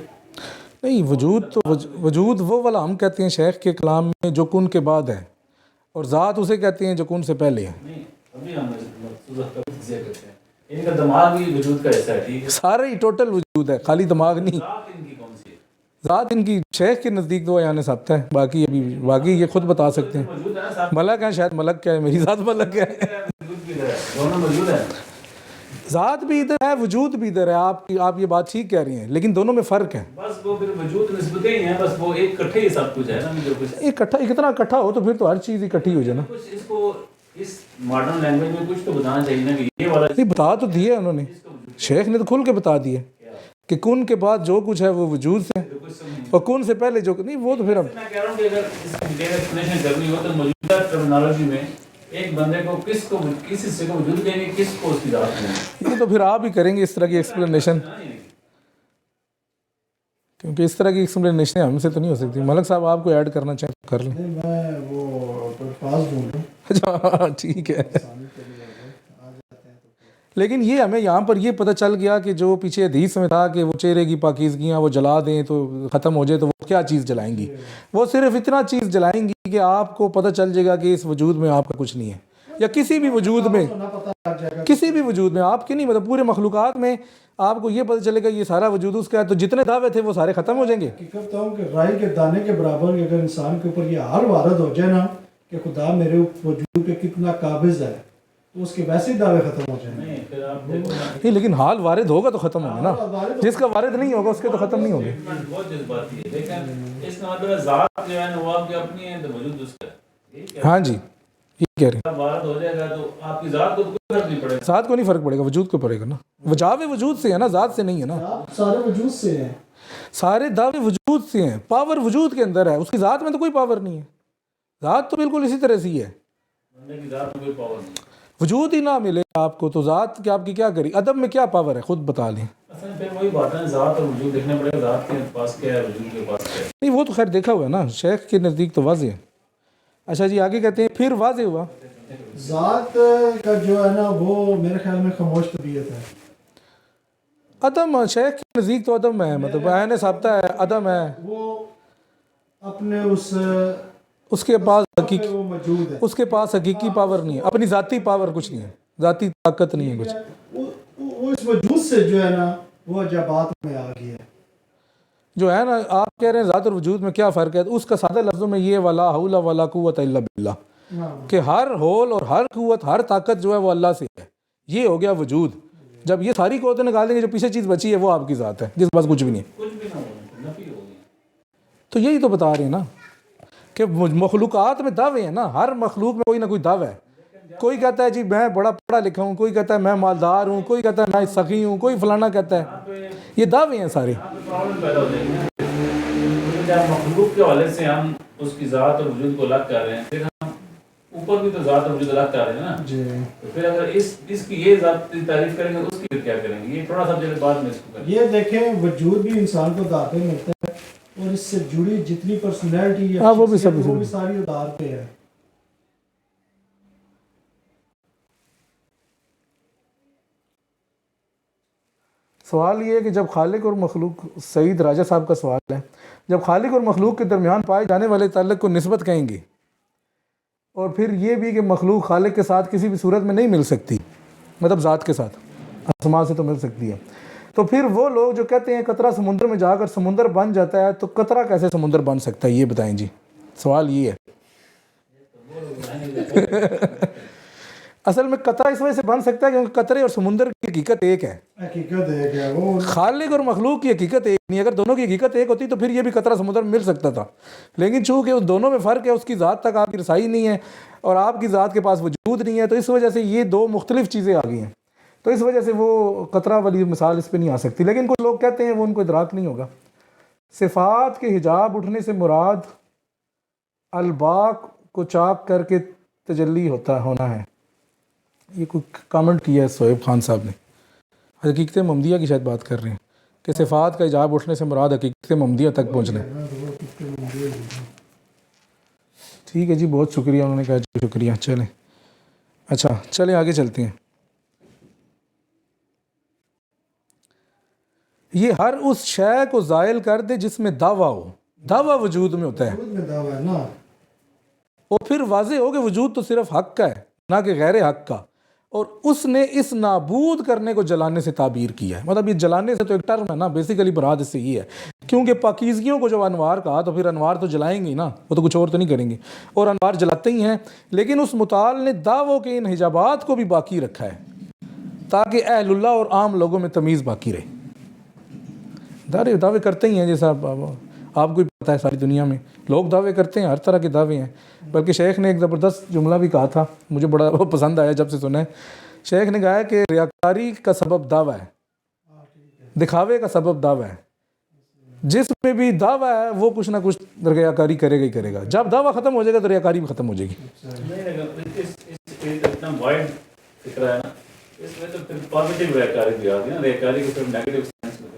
نہیں، وجود تو وجود وہ والا ہم کہتے ہیں شیخ کے کلام میں جو کن کے بعد ہے، اور ذات اسے کہتے ہیں جو کن سے پہلے ہے. نہیں، ابھی ہم تجزیہ کرتے ہیں. ان کا دماغ بھی وجود کا حصہ ہے، ٹھیک ہے؟ سارا ہی ٹوٹل وجود ہے، خالی دماغ نہیں. ذات ان کی کون سی ہے؟ ذات ان کی شیخ کے نزدیک تو یعنی ثابت ہے، باقی یہ خود بتا سکتے ہیں. موجود ہے نا صاحب؟ ملک ہے، شاید ملک کیا ہے، میری ذات ملک ہے. وجود بھی ادھر ہے، دونوں موجود ہیں. ذات بھی ادھر ہے، وجود بھی ادھر ہے. آپ یہ بات ٹھیک کہہ رہی ہیں، لیکن دونوں میں فرق ہے. بس وہ پھر وجود نسبتیں ہی ہیں، بس وہ ایک کٹھے ہی سب کچھ ہے نا. جو کچھ اتنا اکٹھا ہو تو پھر تو ہر چیز اکٹھی ہو جائے نا. کچھ اس کو اس ماڈرن لینگویج میں کچھ تو بتانا چاہیے نا کہ یہ والا نہیں، بتا تو دیے انہوں نے، شیخ نے تو کھل کے بتا دیے کہ کن کے بعد جو کچھ ہے وہ وجود سے، اور کن سے پہلے جو نہیں، وہ تو پھر اب میں کہہ رہا ہوں کہ اگر اس کی ڈیٹیل ایکسپلینیشن کرنی ہو تو موجودہ ٹرمینالوجی میں ایک بندے کو کس حصے کو وجود دیں گے، کس کو اس کی ذات دیں گے. یہ تو پھر آپ ہی کریں گے اس طرح کی ایکسپلینیشن، کیونکہ اس طرح کی ایکسپلینیشن ہم سے تو نہیں ہو سکتی. ملک صاحب آپ کو ایڈ کرنا چاہیں تو کر لیں. نہیں، میں وہ الفاظ ڈھونڈوں. اچھا ٹھیک ہے. لیکن یہ ہمیں یہاں پر یہ پتہ چل گیا کہ جو پیچھے حدیث میں تھا کہ وہ چہرے کی پاکیزگیاں وہ جلا دیں تو ختم ہو جائے، تو وہ کیا چیز جلائیں گی؟ وہ صرف اتنا چیز جلائیں گی کہ آپ کو پتہ چل جائے گا کہ اس وجود میں آپ کا کچھ نہیں ہے، یا کسی بھی وجود میں، کسی بھی وجود میں آپ کے نہیں، مطلب پورے مخلوقات میں آپ کو یہ پتہ چلے گا یہ سارا وجود اس کا ہے. تو جتنے دعوے تھے وہ سارے ختم ہو جائیں گے. حقیقت ہوں کہ رائی کے دانے کے برابر اگر انسان کے اوپر یہ حال وارد ہو جائے نا کہ خدا میرے وجود پہ کتنا قابض ہے، تو اس کے ویسے ہی دعوے ختم ہو جائیں گے. نہیں، پھر آپ دیکھو نا، نہیں، لیکن حال وارد ہوگا تو ختم ہوگا نا. جس کا وارد نہیں ہوگا اس کے تو ختم نہیں ہوگے. بہت جذباتی ہے، لیکن اس کا مطلب ذات جو ہے نا وہ آپ کی اپنی ہے تو وجود اس کا ہے. ہاں جی، یہ کہہ رہے ہیں. وارد ہو جائے گا تو آپ کی ذات کو تو کوئی فرق نہیں پڑے گا. ذات کو نہیں فرق پڑے گا، وجود کو پڑے گا نا. وجاوے وجود سے ہے نا، ذات سے نہیں ہے نا. آپ سارے وجود سے ہیں، سارے دعوے وجود سے ہیں. پاور وجود کے اندر ہے، اس کی ذات میں تو کوئی پاور نہیں ہے. ذات تو بالکل اسی طرح سے ہی ہے. بندے کی ذات میں کوئی پاور نہیں. وجود ہی نہ ملے آپ کو تو ذات کہ آپ کی کیا کری؟ ادب میں کیا پاور ہے خود بتا لیں. اصل میں پھر وہی بات ہے، ذات اور وجود دیکھنا پڑے گا. ذات کے پاس کیا ہے، وجود کے پاس کیا ہے. نہیں، وہ تو خیر دیکھا ہوا ہے نا، شیخ کے نزدیک تو واضح ہے. اچھا جی، آگے کہتے ہیں پھر واضح ہوا. ذات کا جو ہے نا وہ میرے خیال میں خاموش طبیعت ہے. عدم، شیخ کے نزدیک تو عدم ہے، مطلب عین ثابتہ ہے، عدم ہے. وہ اپنے اس کے پاس پہ وہ موجود ہے. اس کے پاس حقیقی پاور نہیں ہے، اپنی ذاتی پاور کچھ نہیں ہے، ذاتی طاقت نہیں ہے کچھ. وہ اس وجود سے جو ہے نا وہ عجابات میں آ گیا ہے. جو ہے نا، آپ کہہ رہے ہیں ذات اور وجود میں کیا فرق ہے، تو اس کا سادہ لفظوں میں یہ ولا حول ولا قوت الا باللہ، کہ ہر ہول اور ہر قوت، ہر طاقت جو ہے وہ اللہ سے ہے. یہ ہو گیا وجود. جب یہ ساری قوتیں نکال دیں گے، جو پیچھے چیز بچی ہے وہ آپ کی ذات ہے جس کے پاس کچھ بھی نہیں ہے. کچھ بھی نہ ہو، نفی ہوگی. تو یہی تو بتا رہے ہیں نا کہ مخلوقات میں دعوے ہیں نا، ہر مخلوق میں کوئی نہ کوئی دعویٰ ہے. کوئی کہتا ہے جی میں بڑا پڑھا لکھا ہوں، کوئی کہتا ہے میں مالدار ہوں، کوئی کہتا ہے میں سخی ہوں، کوئی فلانا کہتا ہے. یہ دعوے ہیں سارے. یہاں پہ پرابلم پیدا ہو جائے گی نا. جب مخلوق کے حوالے سے ہم اس کی ذات اور وجود کو الگ کر رہے ہیں، پھر ہم اوپر بھی تو ذات اور وجود الگ کر رہے ہیں نا. جی. تو پھر اگر اس کی یہ ذاتی تعریف کریں گے تو اس کی پھر کیا کریں گے؟ یہ تھوڑا سا پہلے بعد میں اس کو کریں. یہ دیکھیں وجود بھی انسان کو ذات پہ ملتا ہے، اور اس سے جڑی جتنی پرسنالٹی ہاں وہ بھی سب وہ بھی ساری ذات پہ ہے. سوال یہ ہے کہ جب خالق اور مخلوق، سعید راجہ صاحب کا سوال ہے، جب خالق اور مخلوق کے درمیان پائے جانے والے تعلق کو نسبت کہیں گے، اور پھر یہ بھی کہ مخلوق خالق کے ساتھ کسی بھی صورت میں نہیں مل سکتی، مطلب ذات کے ساتھ، اسماء سے تو مل سکتی ہے، تو پھر وہ لوگ جو کہتے ہیں قطرہ سمندر میں جا کر سمندر بن جاتا ہے، تو قطرہ کیسے سمندر بن سکتا ہے؟ یہ بتائیں جی. سوال یہ ہے. اصل میں قطرہ اس وجہ سے بن سکتا ہے کیونکہ قطرے اور سمندر کی حقیقت ایک ہے. حقیقت ایک ہے. وہ خالق اور مخلوق کی حقیقت ایک نہیں. اگر دونوں کی حقیقت ایک ہوتی تو پھر یہ بھی قطرہ سمندر مل سکتا تھا، لیکن چونکہ اس دونوں میں فرق ہے، اس کی ذات تک آپ کی رسائی نہیں ہے اور آپ کی ذات کے پاس وجود نہیں ہے، تو اس وجہ سے یہ دو مختلف چیزیں آ گئی ہیں. تو اس وجہ سے وہ قطرہ والی مثال اس پہ نہیں آ سکتی. لیکن کچھ لوگ کہتے ہیں وہ ان کو ادراک نہیں ہوگا. صفات کے حجاب اٹھنے سے مراد الباق کو چاک کر کے تجلی ہونا ہے. یہ کوئی کامنٹ کیا ہے صہیب خان صاحب نے. حقیقت محمدیہ کی شاید بات کر رہے ہیں کہ صفات کا حجاب اٹھنے سے مراد حقیقت محمدیہ تک پہنچنا ہے. ٹھیک ہے جی، بہت شکریہ، انہوں نے کہا جی شکریہ، چلیں اچھا چلیں آگے چلتے ہیں. یہ ہر اس شے کو زائل کر دے جس میں دعویٰ ہو. دعویٰ وجود میں ہوتا ہے، وجود میں دعویٰ ہے نا. اور پھر واضح ہو کہ وجود تو صرف حق کا ہے نہ کہ غیر حق کا، اور اس نے اس نابود کرنے کو جلانے سے تعبیر کیا ہے. مطلب یہ جلانے سے تو ایک ٹرم ہے نا، بیسیکلی براد اس سے یہ ہے، کیونکہ پاکیزگیوں کو جب انوار کہا تو پھر انوار تو جلائیں گے نا، وہ تو کچھ اور تو نہیں کریں گے، اور انوار جلاتے ہی ہیں. لیکن اس متعال نے دعووں کے ان حجابات کو بھی باقی رکھا ہے تاکہ اہل اللہ اور عام لوگوں میں تمیز باقی رہے. دعوے کرتے ہی ہیں، جیسا آپ کو بھی پتہ ہے ساری دنیا میں لوگ دعوے کرتے ہیں، ہر طرح کے دعوے ہیں. بلکہ شیخ نے ایک زبردست جملہ بھی کہا تھا، مجھے بڑا پسند آیا جب سے سنا ہے. شیخ نے کہا ہے کہ ریاکاری کا سبب دعویٰ ہے، دکھاوے کا سبب دعویٰ ہے. جس میں بھی دعویٰ ہے وہ کچھ نہ کچھ ریاکاری کرے گا ہی کرے گا. جب دعویٰ ختم ہو جائے گا تو ریاکاری بھی ختم ہو جائے گی. نہیں اتنا وائڈ فکر ہے نا، اس میں تو پھر پازیٹیو ریاکاری بھی آتی ہے نا، ریاکاری کو پھر نیگیٹو سینس میں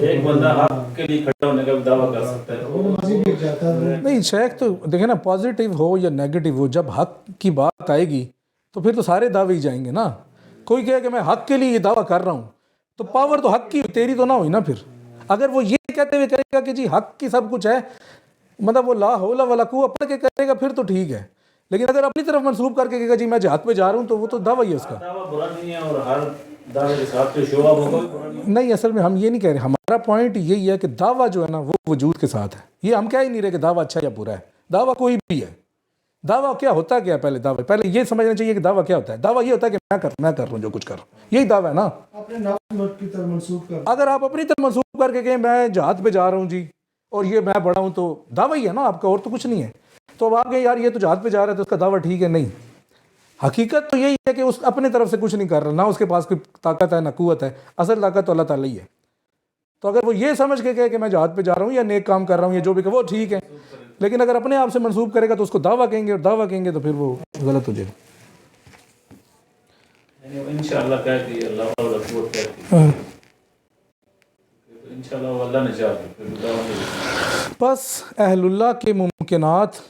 ایک بندہ حق کے لیے کھڑا ہونے کا دعویٰ کر سکتا ہے. نہیں شیخ تو دیکھیں نا، پازیٹیو ہو یا نیگیٹو ہو، جب حق کی بات آئے گی تو پھر تو سارے دعوے ہی جائیں گے نا. کوئی کہے کہ میں حق کے لیے یہ دعویٰ کر رہا ہوں تو پاور تو حق کی، تیری تو نہ ہوئی نا. پھر اگر وہ یہ کہتے ہوئے کرے گا کہ جی حق کی سب کچھ ہے، مطلب وہ لا حول ولا قوت پڑھ کے کرے گا پھر تو ٹھیک ہے. لیکن اگر اپنی طرف منسوب کر کے کہے گا جی میں جہاد پہ جا رہا ہوں تو وہ تو دعویٰ ہی ہے اس کا. دعویٰ برا نہیں ہے، اور ہر دعوے کے ساتھ جو شعبہ ہوگا بھی برا نہیں ہے. نہیں اصل میں ہم یہ نہیں کہہ رہے، ہمارا پوائنٹ یہی ہے کہ دعویٰ جو ہے نا وہ وجود کے ساتھ ہے. یہ ہم کہہ ہی نہیں رہے کہ دعویٰ اچھا یا برا ہے. دعویٰ کوئی بھی ہے. دعویٰ کیا ہوتا کیا ہے؟ پہلے یہ سمجھنا چاہیے کہ دعویٰ کیا ہوتا ہے. دعویٰ یہ ہوتا ہے کہ میں کر رہا ہوں جو کچھ کر رہا ہوں، یہی دعویٰ ہے نا. اپنے نام کی طرف منسوخ کر، اگر آپ اپنی طرف منسوخ کر کے کہیں میں جہاد پہ جا رہا ہوں جی اور یہ میں بڑا ہوں تو دعویٰ ہی ہے نا آپ کا، اور تو کچھ نہیں ہے. تو اب آپ کہیں یار یہ تو جہاد پہ جا رہا ہے تو اس کا دعویٰ ٹھیک ہے. نہیں، حقیقت تو یہی ہے کہ اس اپنے طرف سے کچھ نہیں کر رہا، نہ اس کے پاس کوئی طاقت ہے نہ قوت ہے. اصل طاقت تو اللہ تعالیٰ ہی ہے. تو اگر وہ یہ سمجھ کے کہے کہ میں جہاد پہ جا رہا ہوں یا نیک کام کر رہا ہوں یا جو بھی کہ وہ ٹھیک ہے، لیکن اگر اپنے آپ سے منسوب کرے گا تو اس کو دعویٰ کہیں گے، اور دعویٰ کہیں گے تو پھر وہ غلط ہو جائے گا. انشاءاللہ کہتی ہے اللہ اور رسول کہتی ہے، انشاءاللہ وہ اللہ نے چاہا. بس اہل اللہ کے ممکنات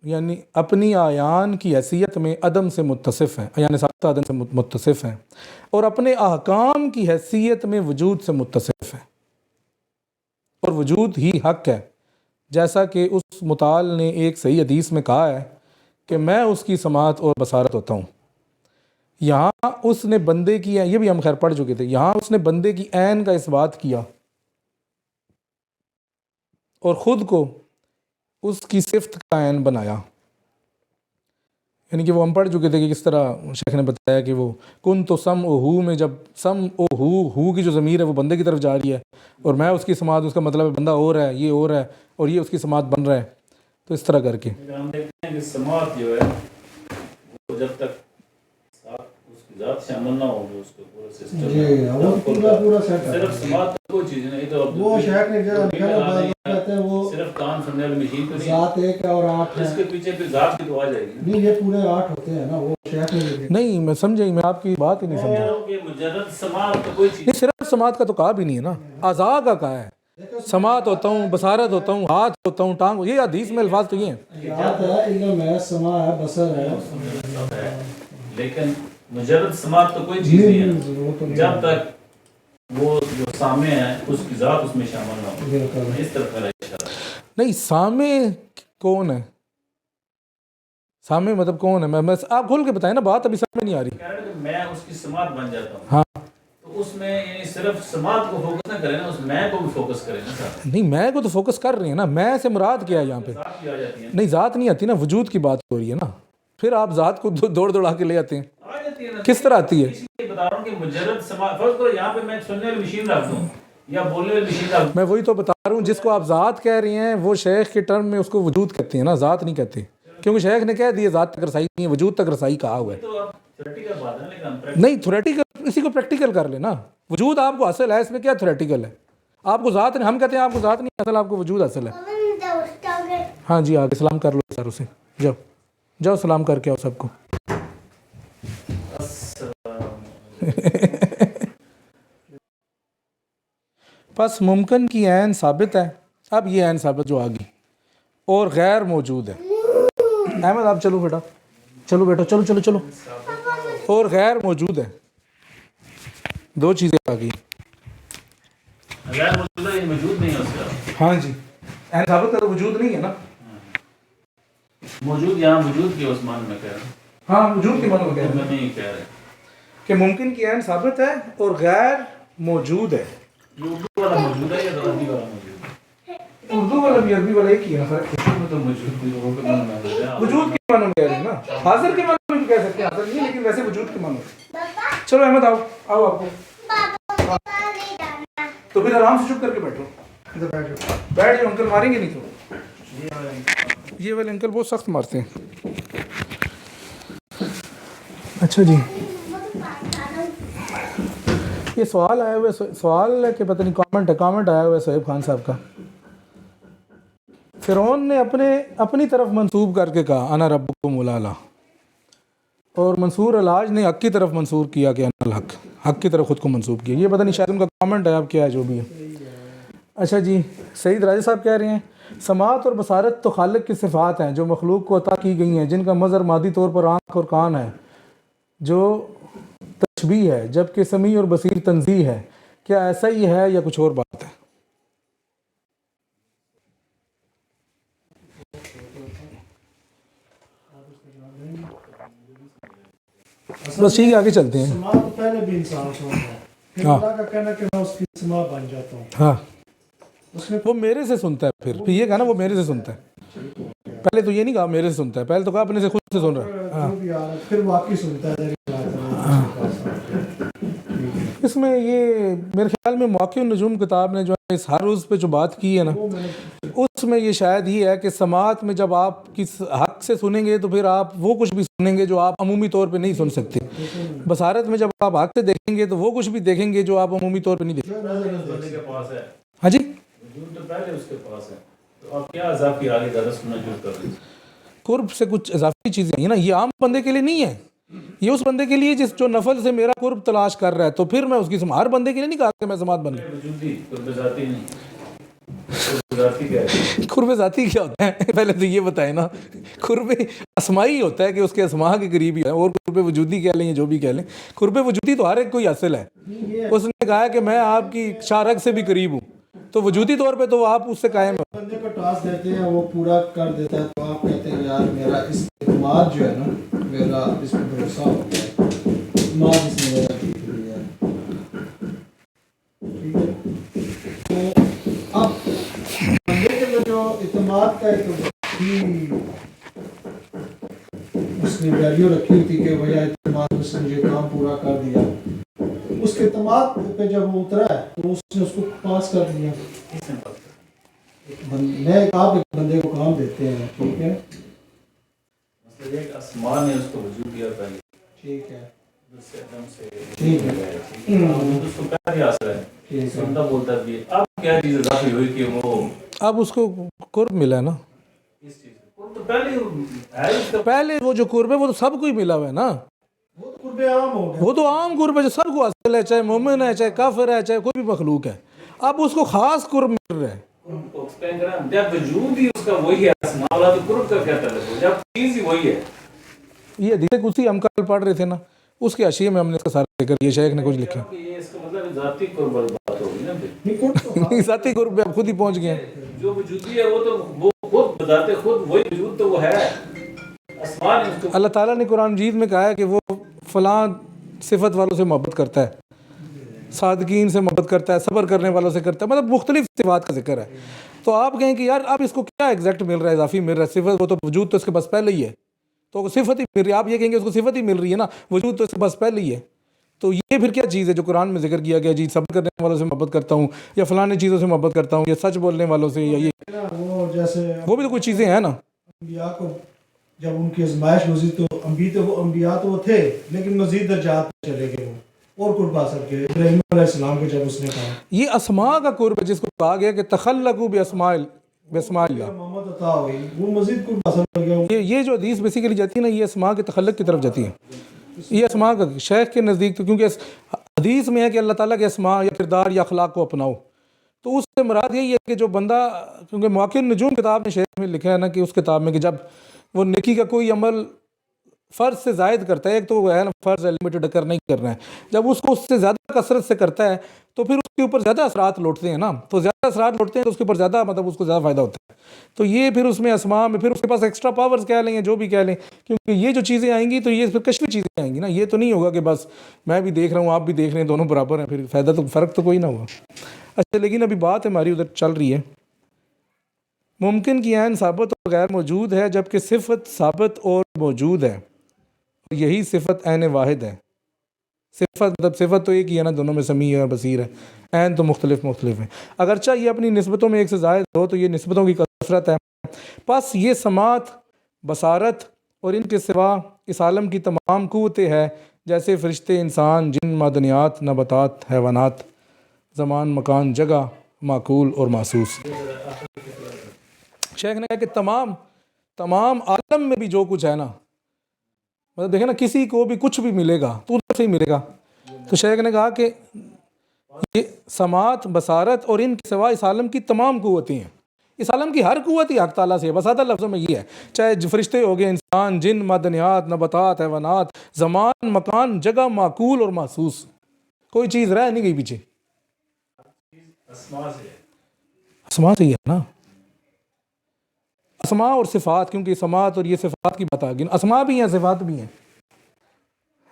یعنی اپنی آیان کی حیثیت میں عدم سے متصف ہیں، یعنی ساختہ عدم سے متصف ہیں، اور اپنے احکام کی حیثیت میں وجود سے متصف ہیں، اور وجود ہی حق ہے. جیسا کہ اس متعال نے ایک صحیح حدیث میں کہا ہے کہ میں اس کی سماعت اور بصارت ہوتا ہوں. یہاں اس نے بندے کی، یہ بھی ہم خیر پڑھ چکے تھے، یہاں اس نے بندے کی عین کا اس بات کیا اور خود کو اس کی صفت کا عین بنایا. یعنی کہ وہ ہم پڑھ چکے تھے کہ کس طرح شیخ نے بتایا کہ وہ کن تو سم او ہو میں، جب سم او ہو کی جو ضمیر ہے وہ بندے کی طرف جا رہی ہے اور میں اس کی سماعت، اس کا مطلب ہے بندہ اور ہے، یہ اور ہے، اور یہ اس کی سماعت بن رہا ہے. تو اس طرح کر کے ہم دیکھتے ہیں کہ سماعت جو ہے وہ جب تک اس کی ذات سے عمل نہ ہو جو اس کے پورے سسٹم پورا سیٹ ہے. صرف سماعت کوئی چیز نہیں. تو وہ شیخ نے جو کہتے ہیں وہ صرف کان سننے والی مشین تو نہیں، ذات ایک ہے اور 8 ہے. اس کے پیچھے پھر ذات کی تو آ جائے گی. نہیں یہ پورے 8 ہوتے ہیں نا، وہ شیخ نے نہیں. میں سمجھا ہی، میں آپ کی بات ہی نہیں سمجھا. مجرد سماعت تو کوئی چیز نہیں، صرف سماعت کا تو کہا بھی نہیں ہے نا، اعضاء کا کہا ہے. سماعت ہوتا ہوں، بصارت ہوتا ہوں، ہاتھ ہوتا ہوں، ٹانگ، یہ حدیث میں الفاظ تو یہ ہیں. ذات ہے، علم ہے، سماع ہے، بصر ہے، لیکن مجرد سماعت تو کوئی چیز نہیں ہے جب تک وہ جو سامع ہے اس کی ذات اس میں شامل نہ ہو. اس طرف میرا اشارہ. نہیں، سامع کون ہے؟ سامع مطلب کون ہے؟ میں آپ کھول کے بتائیں نا، بات ابھی سمجھ نہیں آ رہی. کہہ رہے ہیں کہ میں اس کی سماعت بن جاتا ہوں. ہاں، تو اس میں یعنی صرف سماعت کو فوکس نہ کریں نا، اس میں کو بھی فوکس کریں نا ساتھ. نہیں، میں کو تو فوکس کر رہے ہیں نا. میں سے مراد کیا ہے یہاں پہ؟ ذات بھی آ جاتی ہے. نہیں، ذات نہیں آتی نا، وجود کی بات ہو رہی ہے نا. پھر آپ ذات کو دوڑا کے لے آتے ہیں. آ جاتی ہے نا. کس طرح آتی ہے؟ اسی لیے بتا رہا ہوں کہ مجرد سماعت، فرض کرو یہاں پہ میں سننے والی مشین رکھ دوں یا بولنے والی مشین رکھ دوں. میں وہی تو بتا رہا ہوں، جس کو آپ ذات کہہ رہی ہیں وہ شیخ کے ٹرم میں اس کو وجود کہتے ہیں نا، ذات نہیں کہتے. کیونکہ شیخ نے کہہ دیا ذات تک رسائی نہیں ہے، وجود تک رسائی کہا ہوا ہے. تو آپ تھیوریٹیکل بات ہے لیکن ہم نہیں، تھیوریٹیکل اسی کو پریکٹیکل کر لینا. وجود آپ کو حاصل ہے، اس میں کیا تھیوریٹیکل ہے؟ آپ کو ذات نہیں، ہم کہتے ہیں آپ کو ذات نہیں حاصل، آپ کو وجود حاصل ہے. ہاں جی، آگے سلام کر لو سر اسے. جاؤ سلام کر کے آؤ سب کو. بس ممکن کی عین ثابت ہے. اب یہ عین ثابت جو آ گئی اور غیر موجود ہے. احمد آپ چلو بیٹا، چلو بیٹا، چلو چلو چلو. اور غیر موجود ہے، دو چیزیں آ گئی. غیر موجود ہے، یہ موجود نہیں ہے اس کا. ہاں جی، عین ثابت کا تو وجود نہیں ہے نا. موجود یہاں موجود کی اس معنی میں کہہ رہا ہوں. ہاں وجود کے معنی میں کہہ رہے میں ہیں نہیں کہہ رہے کہ ممکن کی عین ثابت ہے اور غیر موجود ہے. یہ اردو والا موجود ہے یا عربی والا موجود ہے؟ اردو والا بھی عربی والا ایک ہی ہے فرق. اردو میں تو موجود بھی وہ کے معنی میں ہے. وجود کے معنی میں کہہ رہے ہیں نا، حاضر کے معنی میں بھی کہہ سکتے ہیں، حاضر نہیں لیکن ویسے وجود کے معنی میں. چلو احمد آؤ آؤ آپ کو. تو پھر آرام سے چپ کر کے بیٹھو. ادھر بیٹھ جاؤ، بیٹھ جاؤ، انکل ماریں گے نہیں تو. یہ والے انکل بہت سخت مارتے ہیں. اچھا جی، یہ سوال آیا ہوا ہے، سوال ہے کہ پتہ نہیں کامنٹ آیا ہوا ہے صہیب خان صاحب کا. فرعون نے اپنی طرف منسوب کر کے کہا انا ربکم الاعلی، اور منصور الحاج نے حق کی طرف منصور کیا کہ انا الحق، حق کی طرف خود کو منسوب کیا. یہ پتہ نہیں شاید ان کا کامنٹ ہے، اب کیا ہے جو بھی ہے. اچھا جی، سعید راجہ صاحب کہہ رہے ہیں سماعت اور بصارت تو خالق کی صفات ہیں جو مخلوق کو عطا کی گئی ہیں، جن کا مظہر مادی طور پر آنکھ اور کان ہے جو تشبیہ ہے، جبکہ سمیع اور بصیر تنزیہ ہے. کیا ایسا ہی ہے یا کچھ اور بات ہے؟ بس ٹھیک ہے، آگے چلتے ہیں. سما تو پہلے بھی انسان سن رہا ہے، پھر اللہ کا کہنا کہ میں اس کی سما بن جاتا ہوں. ہاں، اس میں وہ میرے سے سنتا ہے. پھر یہ کہا نا وہ میرے سے سنتا ہے. پہلے تو یہ نہیں کہا میرے سے سنتا ہے، پہلے تو کہا اپنے سے خود سے سن رہا ہے. ہاں، جو بھی آ رہا ہے پھر واقعی سنتا ہے. اس میں یہ میرے خیال میں مواقع النجوم کتاب نے جو ہے اس ہر روز پہ جو بات کی ہے نا، اس میں یہ شاید یہ ہے کہ سماعت میں جب آپ کس حق سے سنیں گے تو پھر آپ وہ کچھ بھی سنیں گے جو آپ عمومی طور پہ نہیں سن سکتے. بصارت میں جب آپ حق سے دیکھیں گے تو وہ کچھ بھی دیکھیں گے جو آپ عمومی طور پہ نہیں دیکھیں. بندے کے پاس ہے ہاں جی، وجود تو پہلے اس کے پاس ہے، تو آپ کیا اضافی آگے زیادہ سننا شروع کر رہے ہیں؟ قرب سے کچھ اضافی چیزیں ہیں نا، یہ عام بندے کے لیے نہیں ہے. یہ اس بندے کے لیے جس جو نفل سے میرا قرب تلاش کر رہا ہے، تو پھر میں اس کی ہر بندے کے لیے نہیں کہا کہ میں سماعت بن گیا. وجودی قرب ذاتی نہیں، قرب ذاتی کیا ہے؟ قرب ذاتی کیا ہوتا ہے پہلے تو یہ بتائیں نا. قرب اسمائی ہوتا ہے کہ اس کے اسماء کے قریب ہی ہے، اور قرب وجودی کہہ لیں یا جو بھی کہہ لیں، قرب وجودی تو ہر ایک کوئی حاصل ہے. اس نے کہا کہ میں آپ کی شارک سے بھی قریب ہوں، تو وجودی طور پہ تو آپ اس سے قائم ہیں. بندے کو ٹاسک دیتے ہیں، وہ پورا کر دیتا ہے، تو آپ کہتے ہیں یار میرا اس اعتماد جو ہے نا، میرا اس پہ بھروسہ ہو گیا ہے، اعتماد اس نے میرا ٹھیک لیا ہے. ٹھیک ہے، تو اب بندے کے اندر جو اعتماد کا ایک اس نے ویلیو رکھی ہوتی کہ بھیا اعتماد اس نے یہ کام پورا کر دیا، اس کے اعتماد پہ جب وہ اترا ہے تو اس نے اس کو پاس کر دیا. میں آپ ایک بندے کو کام دیتے ہیں، ٹھیک ہے، مطلب ایک اسمان نے اس کو وجود دیا پہلے، ٹھیک ہے، اس سے ایک دم سے ٹھیک ہے، اس کو پہلے حاصل ہے، سنتا بولتا بھی ہے. اب کیا چیز اضافی ہوئی کہ وہ اب اس کو قرب ملا ہے نا. اس چیز کو تو پہلے ہے اس کا پہلے وہ جو قرب ہے وہ تو سب کو ہی ملا ہوا ہے نا. وہ تو قرب عام ہو گیا. وہ تو عام قرب ہے جو سب کو حاصل ہے، چاہے مومن ہے، چاہے کافر ہے، چاہے کوئی بھی مخلوق ہے. اب اس کو خاص قرب مل رہا ہے. جب وجود ہی اس کا وہی ہے، اسماء والا تو قرب کا کیا تعلق ہو، جب چیز ہی وہی ہے. یہ حدیث قدسی ہم کل پڑھ رہے تھے نا، اس کے حاشیے میں ہم نے اس کا سارا ذکر کیا. شیخ نے کچھ لکھا یہ اس کا مطلب ذاتی قرب والی بات ہوگی نا. پھر نہیں، قرب تو نہیں، ذاتی قرب پہ آپ خود ہی پہنچ گئے ہیں. جو وجودی ہے وہ تو وہ خود بذات خود وہی وجود تو وہ ہے. اسماء نے اس کو اللہ تعالیٰ نے قرآن مجید میں کہا ہے کہ وہ فلاں صفت والوں سے محبت کرتا ہے، صادقین سے محبت کرتا ہے، صبر کرنے والوں سے کرتا ہے، مطلب مختلف صفات کا ذکر ہے. تو آپ کہیں کہ یار اب اس کو کیا ایگزیکٹ مل رہا ہے، اضافی مل رہا ہے صفت، وہ تو وجود تو اس کے پاس پہلے ہی ہے، تو صفت ہی مل رہی ہے. آپ یہ کہیں گے اس کو صفت ہی مل رہی ہے نا، وجود تو اس کے پاس پہلے ہی ہے. تو یہ پھر کیا چیز ہے جو قرآن میں ذکر کیا گیا، جی صبر کرنے والوں سے محبت کرتا ہوں، یا فلاں چیزوں سے محبت کرتا ہوں، یا سچ بولنے والوں سے، یا یہ وہ جیسے وہ بھی تو کچھ چیزیں ہیں نا. انبیاء کو جب ان کی آزمائش مزید، تو انبیاء تو وہ تھے لیکن مزید درجات پہ چلے گئے وہ، اور قرب حاصل کیے. ابراہیم علیہ السلام کو جب اس نے کہا یہ اسماء کا قرب ہے جس کو کہا گیا کہ تخلقوا باسماء اللہ. محمد عطا ہوئی، وہ مزید قرب حاصل کر گیا. یہ جو حدیث بیسیکلی جاتی ہے نا، یہ اسماء کے تخلق کی طرف جاتی ہے. یہ اسماء کا شیخ کے نزدیک، تو کیونکہ حدیث میں ہے کہ اللہ تعالیٰ کے اسماء یا کردار یا اخلاق کو اپناؤ، تو اس سے مراد یہی ہے کہ جو بندہ، کیونکہ مواقع النجوم کتاب میں شیخ میں لکھا ہے نا کہ اس کتاب میں کہ جب وہ نیکی کا کوئی عمل فرض سے زائد کرتا ہے، ایک تو وہ ہے نا فرض ہے لمیٹڈ کرنا ہی کرنا ہے، جب اس کو اس سے زیادہ کثرت سے کرتا ہے تو پھر اس کے اوپر زیادہ اثرات لوٹتے ہیں نا، تو زیادہ اثرات لوٹتے ہیں تو اس کے اوپر زیادہ مطلب اس کو زیادہ فائدہ ہوتا ہے. تو یہ پھر اس میں اسماء میں پھر اس کے پاس ایکسٹرا پاورز کہہ لیں یا جو بھی کہہ لیں، کیونکہ یہ جو چیزیں آئیں گی تو یہ پھر کشفی چیزیں آئیں گی نا، یہ تو نہیں ہوگا کہ بس میں بھی دیکھ رہا ہوں آپ بھی دیکھ رہے ہیں دونوں برابر ہیں، پھر فائدہ تو فرق تو کوئی نہ ہوگا. اچھا لیکن ابھی بات ہماری ادھر چل رہی ہے ممکن کی عین ثابت اور غیر موجود ہے جبکہ صفت ثابت اور موجود ہے، یہی صفت عین واحد ہے. صفت مطلب صفت تو ایک ہی ہے نا، دونوں میں سمیع ہے اور بصیر ہے، عین تو مختلف ہیں. اگرچہ یہ اپنی نسبتوں میں ایک سے زائد ہو تو یہ نسبتوں کی کثرت ہے. پس یہ سماعت، بصارت اور ان کے سوا اس عالم کی تمام قوتیں ہیں، جیسے فرشتے، انسان، جن، معدنیات، نباتات، حیوانات، زمان، مکان، جگہ، معقول اور محسوس. شیخ نے کہا کہ تمام عالم میں بھی جو کچھ ہے نا، مطلب دیکھیں نا کسی کو بھی کچھ بھی ملے گا تو ادھر سے ہی ملے گا. تو شیخ نے کہا کہ یہ سماعت، بصارت اور ان کے سوا اس عالم کی تمام قوتیں ہیں. اس عالم کی ہر قوت ہی حق تعالیٰ سے ہے. بس سادہ لفظوں میں یہ ہے، چاہے فرشتے ہو گئے، انسان، جن، معدنیات، نباتات، حیوانات، زمان، مکان، جگہ، معقول اور محسوس، کوئی چیز رہ نہیں گئی پیچھے. اسماء سے ہی ہے نا، اسماء اور صفات، کیونکہ سماعت اور یہ صفات کی بات آ گئی، اسماء بھی ہیں صفات بھی ہیں.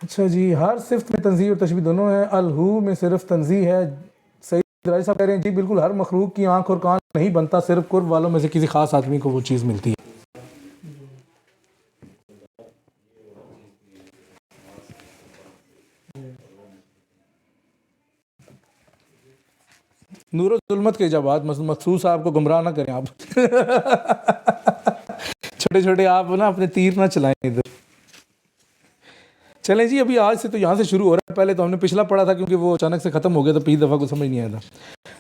اچھا جی، ہر صفت میں تنزیہ اور تشبیہ دونوں ہیں. الہو میں صرف تنزیہ ہے. سعید راجی صاحب کہہ رہے ہیں جی بالکل ہر مخلوق کی آنکھ اور کان نہیں بنتا، صرف قرب والوں میں سے کسی خاص آدمی کو وہ چیز ملتی ہے. نور و ظلمت کے ایجابات مخصوص آپ کو گمراہ نہ کریں. آپ چھوٹے چھوٹے آپ نا اپنے تیر نہ چلائیں ادھر. چلیں جی، ابھی آج سے تو یہاں سے شروع ہو رہا ہے. پہلے تو ہم نے پچھلا پڑھا تھا کیونکہ وہ اچانک سے ختم ہو گیا تو پہلی دفعہ کو سمجھ نہیں آیا تھا.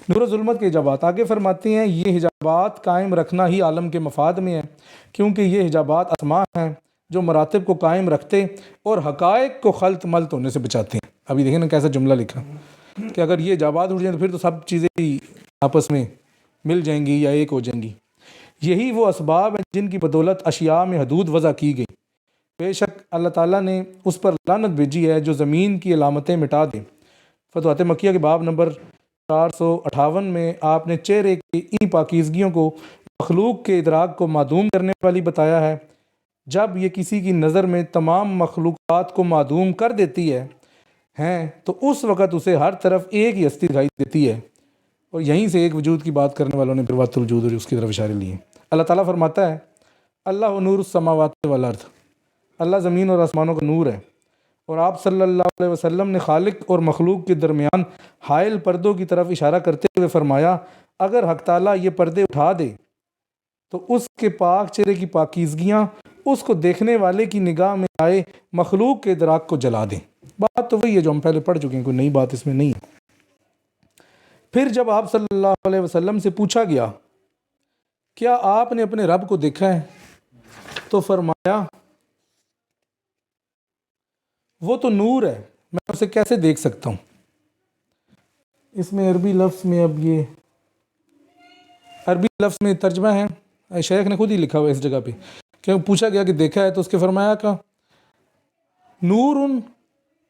نور و ظلمت کے حجابات آگے فرماتے ہیں یہ حجابات قائم رکھنا ہی عالم کے مفاد میں ہے، کیونکہ یہ حجابات اسماء ہیں جو مراتب کو قائم رکھتے اور حقائق کو خلط ملط ہونے سے بچاتے ہیں. ابھی دیکھیں نا کیسا جملہ لکھا کہ اگر یہ حجابات اٹھ جائیں تو پھر تو سب چیزیں ہی آپس میں مل جائیں گی یا ایک ہو جائیں گی. یہی وہ اسباب ہیں جن کی بدولت اشیاء میں حدود وضع کی گئی. بے شک اللہ تعالیٰ نے اس پر لعنت بھیجی ہے جو زمین کی علامتیں مٹا دے. فتوحات مکیہ کے باب نمبر 458 میں آپ نے چہرے کی ان پاکیزگیوں کو مخلوق کے ادراک کو معدوم کرنے والی بتایا ہے. جب یہ کسی کی نظر میں تمام مخلوقات کو معدوم کر دیتی ہے تو اس وقت اسے ہر طرف ایک ہی ہستی دکھائی دیتی ہے. اور یہیں سے ایک وجود کی بات کرنے والوں نے پھر وحدت الوجود اور اس کی طرف اشارے لیے. اللہ تعالیٰ فرماتا ہے اللہ نور السماوات والارض، اللہ زمین اور آسمانوں کا نور ہے. اور آپ صلی اللہ علیہ وسلم نے خالق اور مخلوق کے درمیان حائل پردوں کی طرف اشارہ کرتے ہوئے فرمایا اگر حق تعالیٰ یہ پردے اٹھا دے تو اس کے پاک چہرے کی پاکیزگیاں اس کو دیکھنے والے کی نگاہ میں آئے مخلوق کے ادراک کو جلا دیں. بات تو وہی ہے جو ہم پہلے پڑھ چکے ہیں، کوئی نئی بات اس میں نہیں ہے. پھر جب آپ صلی اللہ علیہ وسلم سے پوچھا گیا کیا آپ نے اپنے رب کو دیکھا ہے تو فرمایا وہ تو نور ہے، میں اسے کیسے دیکھ سکتا ہوں. اس میں عربی لفظ میں اب یہ عربی لفظ میں ترجمہ ہے، شیخ نے خود ہی لکھا ہوا ہے اس جگہ پہ کہ پوچھا گیا کہ دیکھا ہے تو اس کے فرمایا کہ نور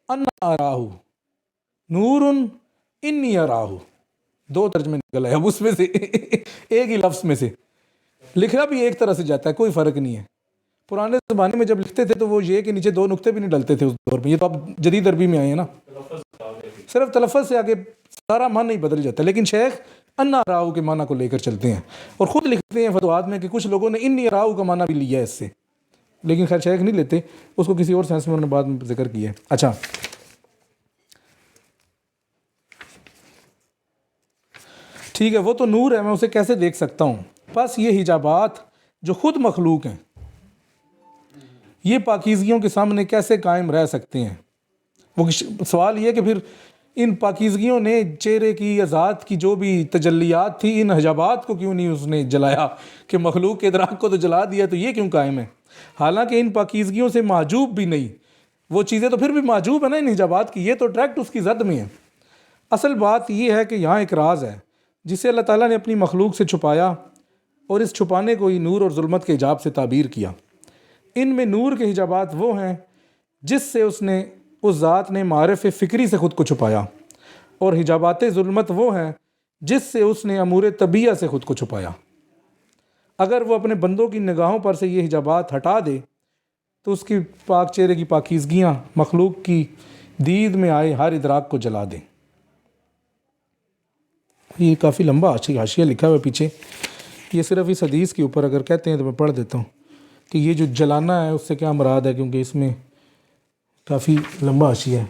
انا اراہ، نور انی اراہ. دو ترجمے نکل آئے اب اس میں سے ایک ہی لفظ میں سے. لکھنا بھی ایک طرح سے جاتا ہے، کوئی فرق نہیں ہے. پرانے زمانے میں جب لکھتے تھے تو وہ یہ کہ نیچے دو نقطے بھی نہیں ڈلتے تھے اس دور میں. یہ تو اب جدید عربی میں آئے ہیں نا، صرف تلفظ سے آگے سارا معنی نہیں بدل جاتا. لیکن شیخ انا راہو کے معنی کو لے کر چلتے ہیں اور خود لکھتے ہیں فتوحات میں کہ کچھ لوگوں نے انی راہو کا معنی بھی لیا ہے اس سے، لیکن خیر شیخ نہیں لیتے اس کو، کسی اور سینس میں انہوں نے بعد میں ذکر کیا ہے. اچھا ٹھیک ہے، وہ تو نور ہے، میں اسے کیسے دیکھ سکتا ہوں. بس یہ حجابات جو خود مخلوق ہیں یہ پاکیزگیوں کے سامنے کیسے قائم رہ سکتے ہیں. وہ سوال یہ کہ پھر ان پاکیزگیوں نے چہرے کی یا ذات کی جو بھی تجلیات تھی ان حجابات کو کیوں نہیں اس نے جلایا کہ مخلوق کے ادراک کو تو جلا دیا تو یہ کیوں قائم ہے. حالانکہ ان پاکیزگیوں سے معجوب بھی نہیں، وہ چیزیں تو پھر بھی معجوب ہیں نا ان حجابات کی، یہ تو ڈائریکٹ اس کی زد میں ہے. اصل بات یہ ہے کہ یہاں ایک راز ہے جسے اللہ تعالیٰ نے اپنی مخلوق سے چھپایا اور اس چھپانے کو ہی نور اور ظلمت کے حجاب سے تعبیر کیا. ان میں نور کے حجابات وہ ہیں جس سے اس ذات نے معارف فکری سے خود کو چھپایا، اور حجابات ظلمت وہ ہیں جس سے اس نے امور طبیعہ سے خود کو چھپایا۔ اگر وہ اپنے بندوں کی نگاہوں پر سے یہ حجابات ہٹا دے تو اس کی پاک چہرے کی پاکیزگیاں مخلوق کی دید میں آئے ہر ادراک کو جلا دیں۔ یہ کافی لمبا حاشیہ لکھا ہوا ہے پیچھے، یہ صرف اس حدیث کے اوپر اگر کہتے ہیں تو میں پڑھ دیتا ہوں کہ یہ جو جلانا ہے اس سے کیا مراد ہے، کیونکہ اس میں کافی لمبا حاشیہ ہے۔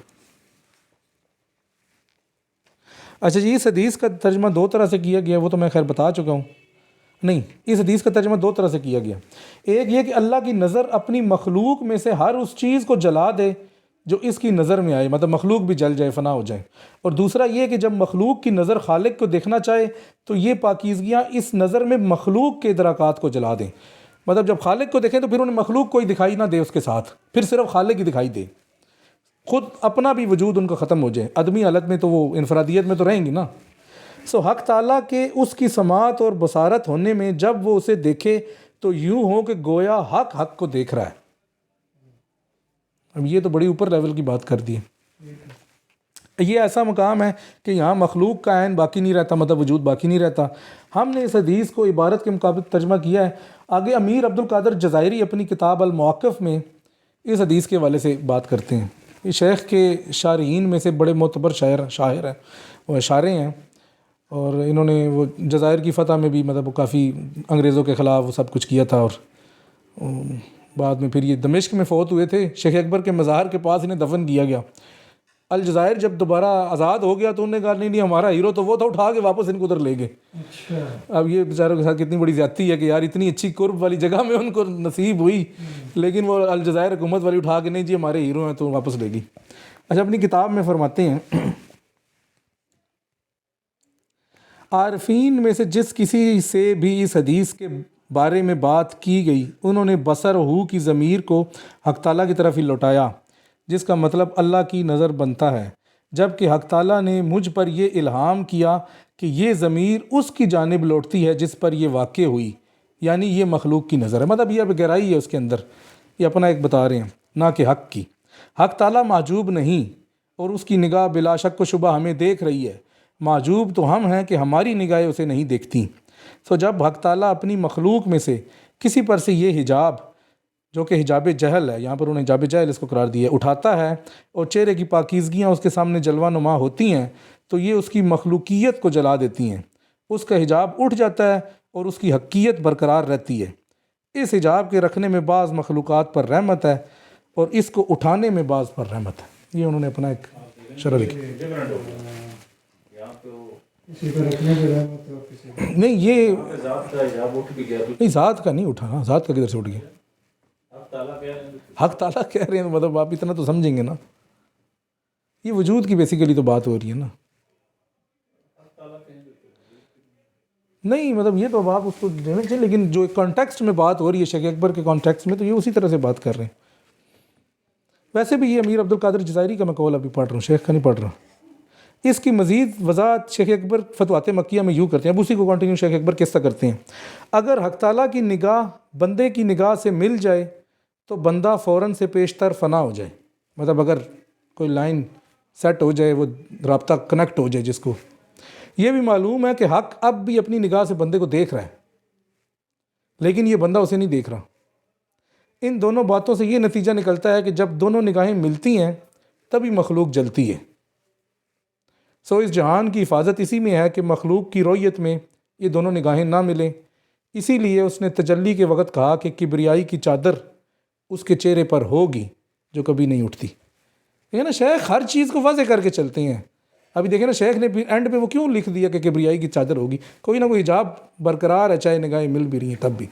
اچھا جی، اس حدیث کا ترجمہ دو طرح سے کیا گیا، وہ تو میں خیر بتا چکا ہوں۔ نہیں، اس حدیث کا ترجمہ دو طرح سے کیا گیا۔ ایک یہ کہ اللہ کی نظر اپنی مخلوق میں سے ہر اس چیز کو جلا دے جو اس کی نظر میں آئے، مطلب مخلوق بھی جل جائے، فنا ہو جائے۔ اور دوسرا یہ کہ جب مخلوق کی نظر خالق کو دیکھنا چاہے تو یہ پاکیزگیاں اس نظر میں مخلوق کے ادراکات کو جلا دیں، مطلب جب خالق کو دیکھیں تو پھر انہیں مخلوق کوئی دکھائی نہ دے اس کے ساتھ، پھر صرف خالق ہی دکھائی دے، خود اپنا بھی وجود ان کا ختم ہو جائے۔ آدمی حالت میں تو وہ انفرادیت میں تو رہیں گی نا۔ حق تعالیٰ کے اس کی سماعت اور بصارت ہونے میں جب وہ اسے دیکھے تو یوں ہو کہ گویا حق کو دیکھ رہا ہے۔ اب یہ تو بڑی اوپر لیول کی بات کر دی ہے۔ یہ ایسا مقام ہے کہ یہاں مخلوق کا عین باقی نہیں رہتا، مطلب وجود باقی نہیں رہتا۔ ہم نے اس حدیث کو عبارت کے مطابق ترجمہ کیا ہے۔ آگے امیر عبد القادر جزائری اپنی کتاب الموقف میں اس حدیث کے حوالے سے بات کرتے ہیں۔ یہ شیخ کے شارحین میں سے بڑے معتبر شاعر ہیں، وہ اشارے ہیں، اور انہوں نے وہ جزائر کی فتح میں بھی مطلب وہ کافی انگریزوں کے خلاف وہ سب کچھ کیا تھا، اور بعد میں پھر یہ دمشق میں فوت ہوئے تھے۔ شیخ اکبر کے مزار کے پاس انہیں دفن کیا گیا۔ الجزائر جب دوبارہ آزاد ہو گیا تو انہوں نے کہا نہیں ہمارا ہیرو تو وہ تھا، اٹھا کے واپس ان کو ادھر لے گئے۔ اب یہ بیچاروں کے ساتھ کتنی بڑی زیادتی ہے کہ یار اتنی اچھی قرب والی جگہ میں ان کو نصیب ہوئی، لیکن وہ الجزائر حکومت والی اٹھا کے نہیں جی ہمارے ہیرو ہیں تو واپس لے گئی۔ اچھا، اپنی کتاب میں فرماتے ہیں عارفین میں سے جس کسی سے بھی اس حدیث کے بارے میں بات کی گئی انہوں نے بصر و ہو کی ضمیر کو حق تعالیٰ کی طرف ہی لوٹایا، جس کا مطلب اللہ کی نظر بنتا ہے، جبکہ حق تعالیٰ نے مجھ پر یہ الہام کیا کہ یہ ضمیر اس کی جانب لوٹتی ہے جس پر یہ واقع ہوئی، یعنی یہ مخلوق کی نظر ہے، مطلب یہ اب گہرائی ہے اس کے اندر، یہ اپنا ایک بتا رہے ہیں، نہ کہ حق کی۔ حق تعالیٰ معجوب نہیں، اور اس کی نگاہ بلا شک و شبہ ہمیں دیکھ رہی ہے، معجوب تو ہم ہیں کہ ہماری نگاہیں اسے نہیں دیکھتی۔ جب حق تعالیٰ اپنی مخلوق میں سے کسی پر سے یہ حجاب، جو کہ حجاب جہل ہے، یہاں پر انہیں حجاب جہل اس کو قرار دیا، اٹھاتا ہے اور چہرے کی پاکیزگیاں اس کے سامنے جلوہ نما ہوتی ہیں تو یہ اس کی مخلوقیت کو جلا دیتی ہیں، اس کا حجاب اٹھ جاتا ہے اور اس کی حقیقت برقرار رہتی ہے۔ اس حجاب کے رکھنے میں بعض مخلوقات پر رحمت ہے اور اس کو اٹھانے میں بعض پر رحمت ہے۔ یہ انہوں نے اپنا ایک شرح لکھی۔ نہیں، یہ نہیں، ذات کا نہیں اٹھا، ہاں ذات کا کدھر سے اٹھ گیا؟ حق تعالیٰ کہہ رہے ہیں، مطلب آپ اتنا تو سمجھیں گے نا، یہ وجود کی بیسیکلی تو بات ہو رہی ہے نا۔ نہیں مطلب یہ تو اب آپ اس کو دینا چاہیے، لیکن جو کانٹیکسٹ میں بات ہو رہی ہے شیخ اکبر کے کانٹیکسٹ میں تو یہ اسی طرح سے بات کر رہے ہیں۔ ویسے بھی یہ امیر عبد القادر جزائری کا میں قول ابھی پڑھ رہا ہوں، شیخ کا نہیں پڑھ رہا۔ اس کی مزید وضاحت شیخ اکبر فتوحات مکیہ میں یوں کرتے ہیں، اب اسی کو کنٹینیو شیخ اکبر کس طرح کرتے ہیں۔ اگر حق تعالیٰ کی نگاہ بندے کی نگاہ سے مل جائے تو بندہ فوراً سے پیشتر فنا ہو جائے، مطلب اگر کوئی لائن سیٹ ہو جائے، وہ رابطہ کنیکٹ ہو جائے جس کو۔ یہ بھی معلوم ہے کہ حق اب بھی اپنی نگاہ سے بندے کو دیکھ رہا ہے، لیکن یہ بندہ اسے نہیں دیکھ رہا۔ ان دونوں باتوں سے یہ نتیجہ نکلتا ہے کہ جب دونوں نگاہیں ملتی ہیں تبھی مخلوق جلتی ہے۔ اس جہان کی حفاظت اسی میں ہے کہ مخلوق کی رویت میں یہ دونوں نگاہیں نہ ملیں، اسی لیے اس نے تجلی کے وقت کہا کہ کبریائی کی چادر اس کے چہرے پر ہوگی جو کبھی نہیں اٹھتی۔ دیکھیں نا، شیخ ہر چیز کو واضح کر کے چلتے ہیں۔ ابھی دیکھیں نا، شیخ نے اینڈ پہ وہ کیوں لکھ دیا کہ کبریائی کی چادر ہوگی، کوئی نہ کوئی حجاب برقرار ہے، چاہے نگاہیں مل بھی رہی ہیں تب بھی۔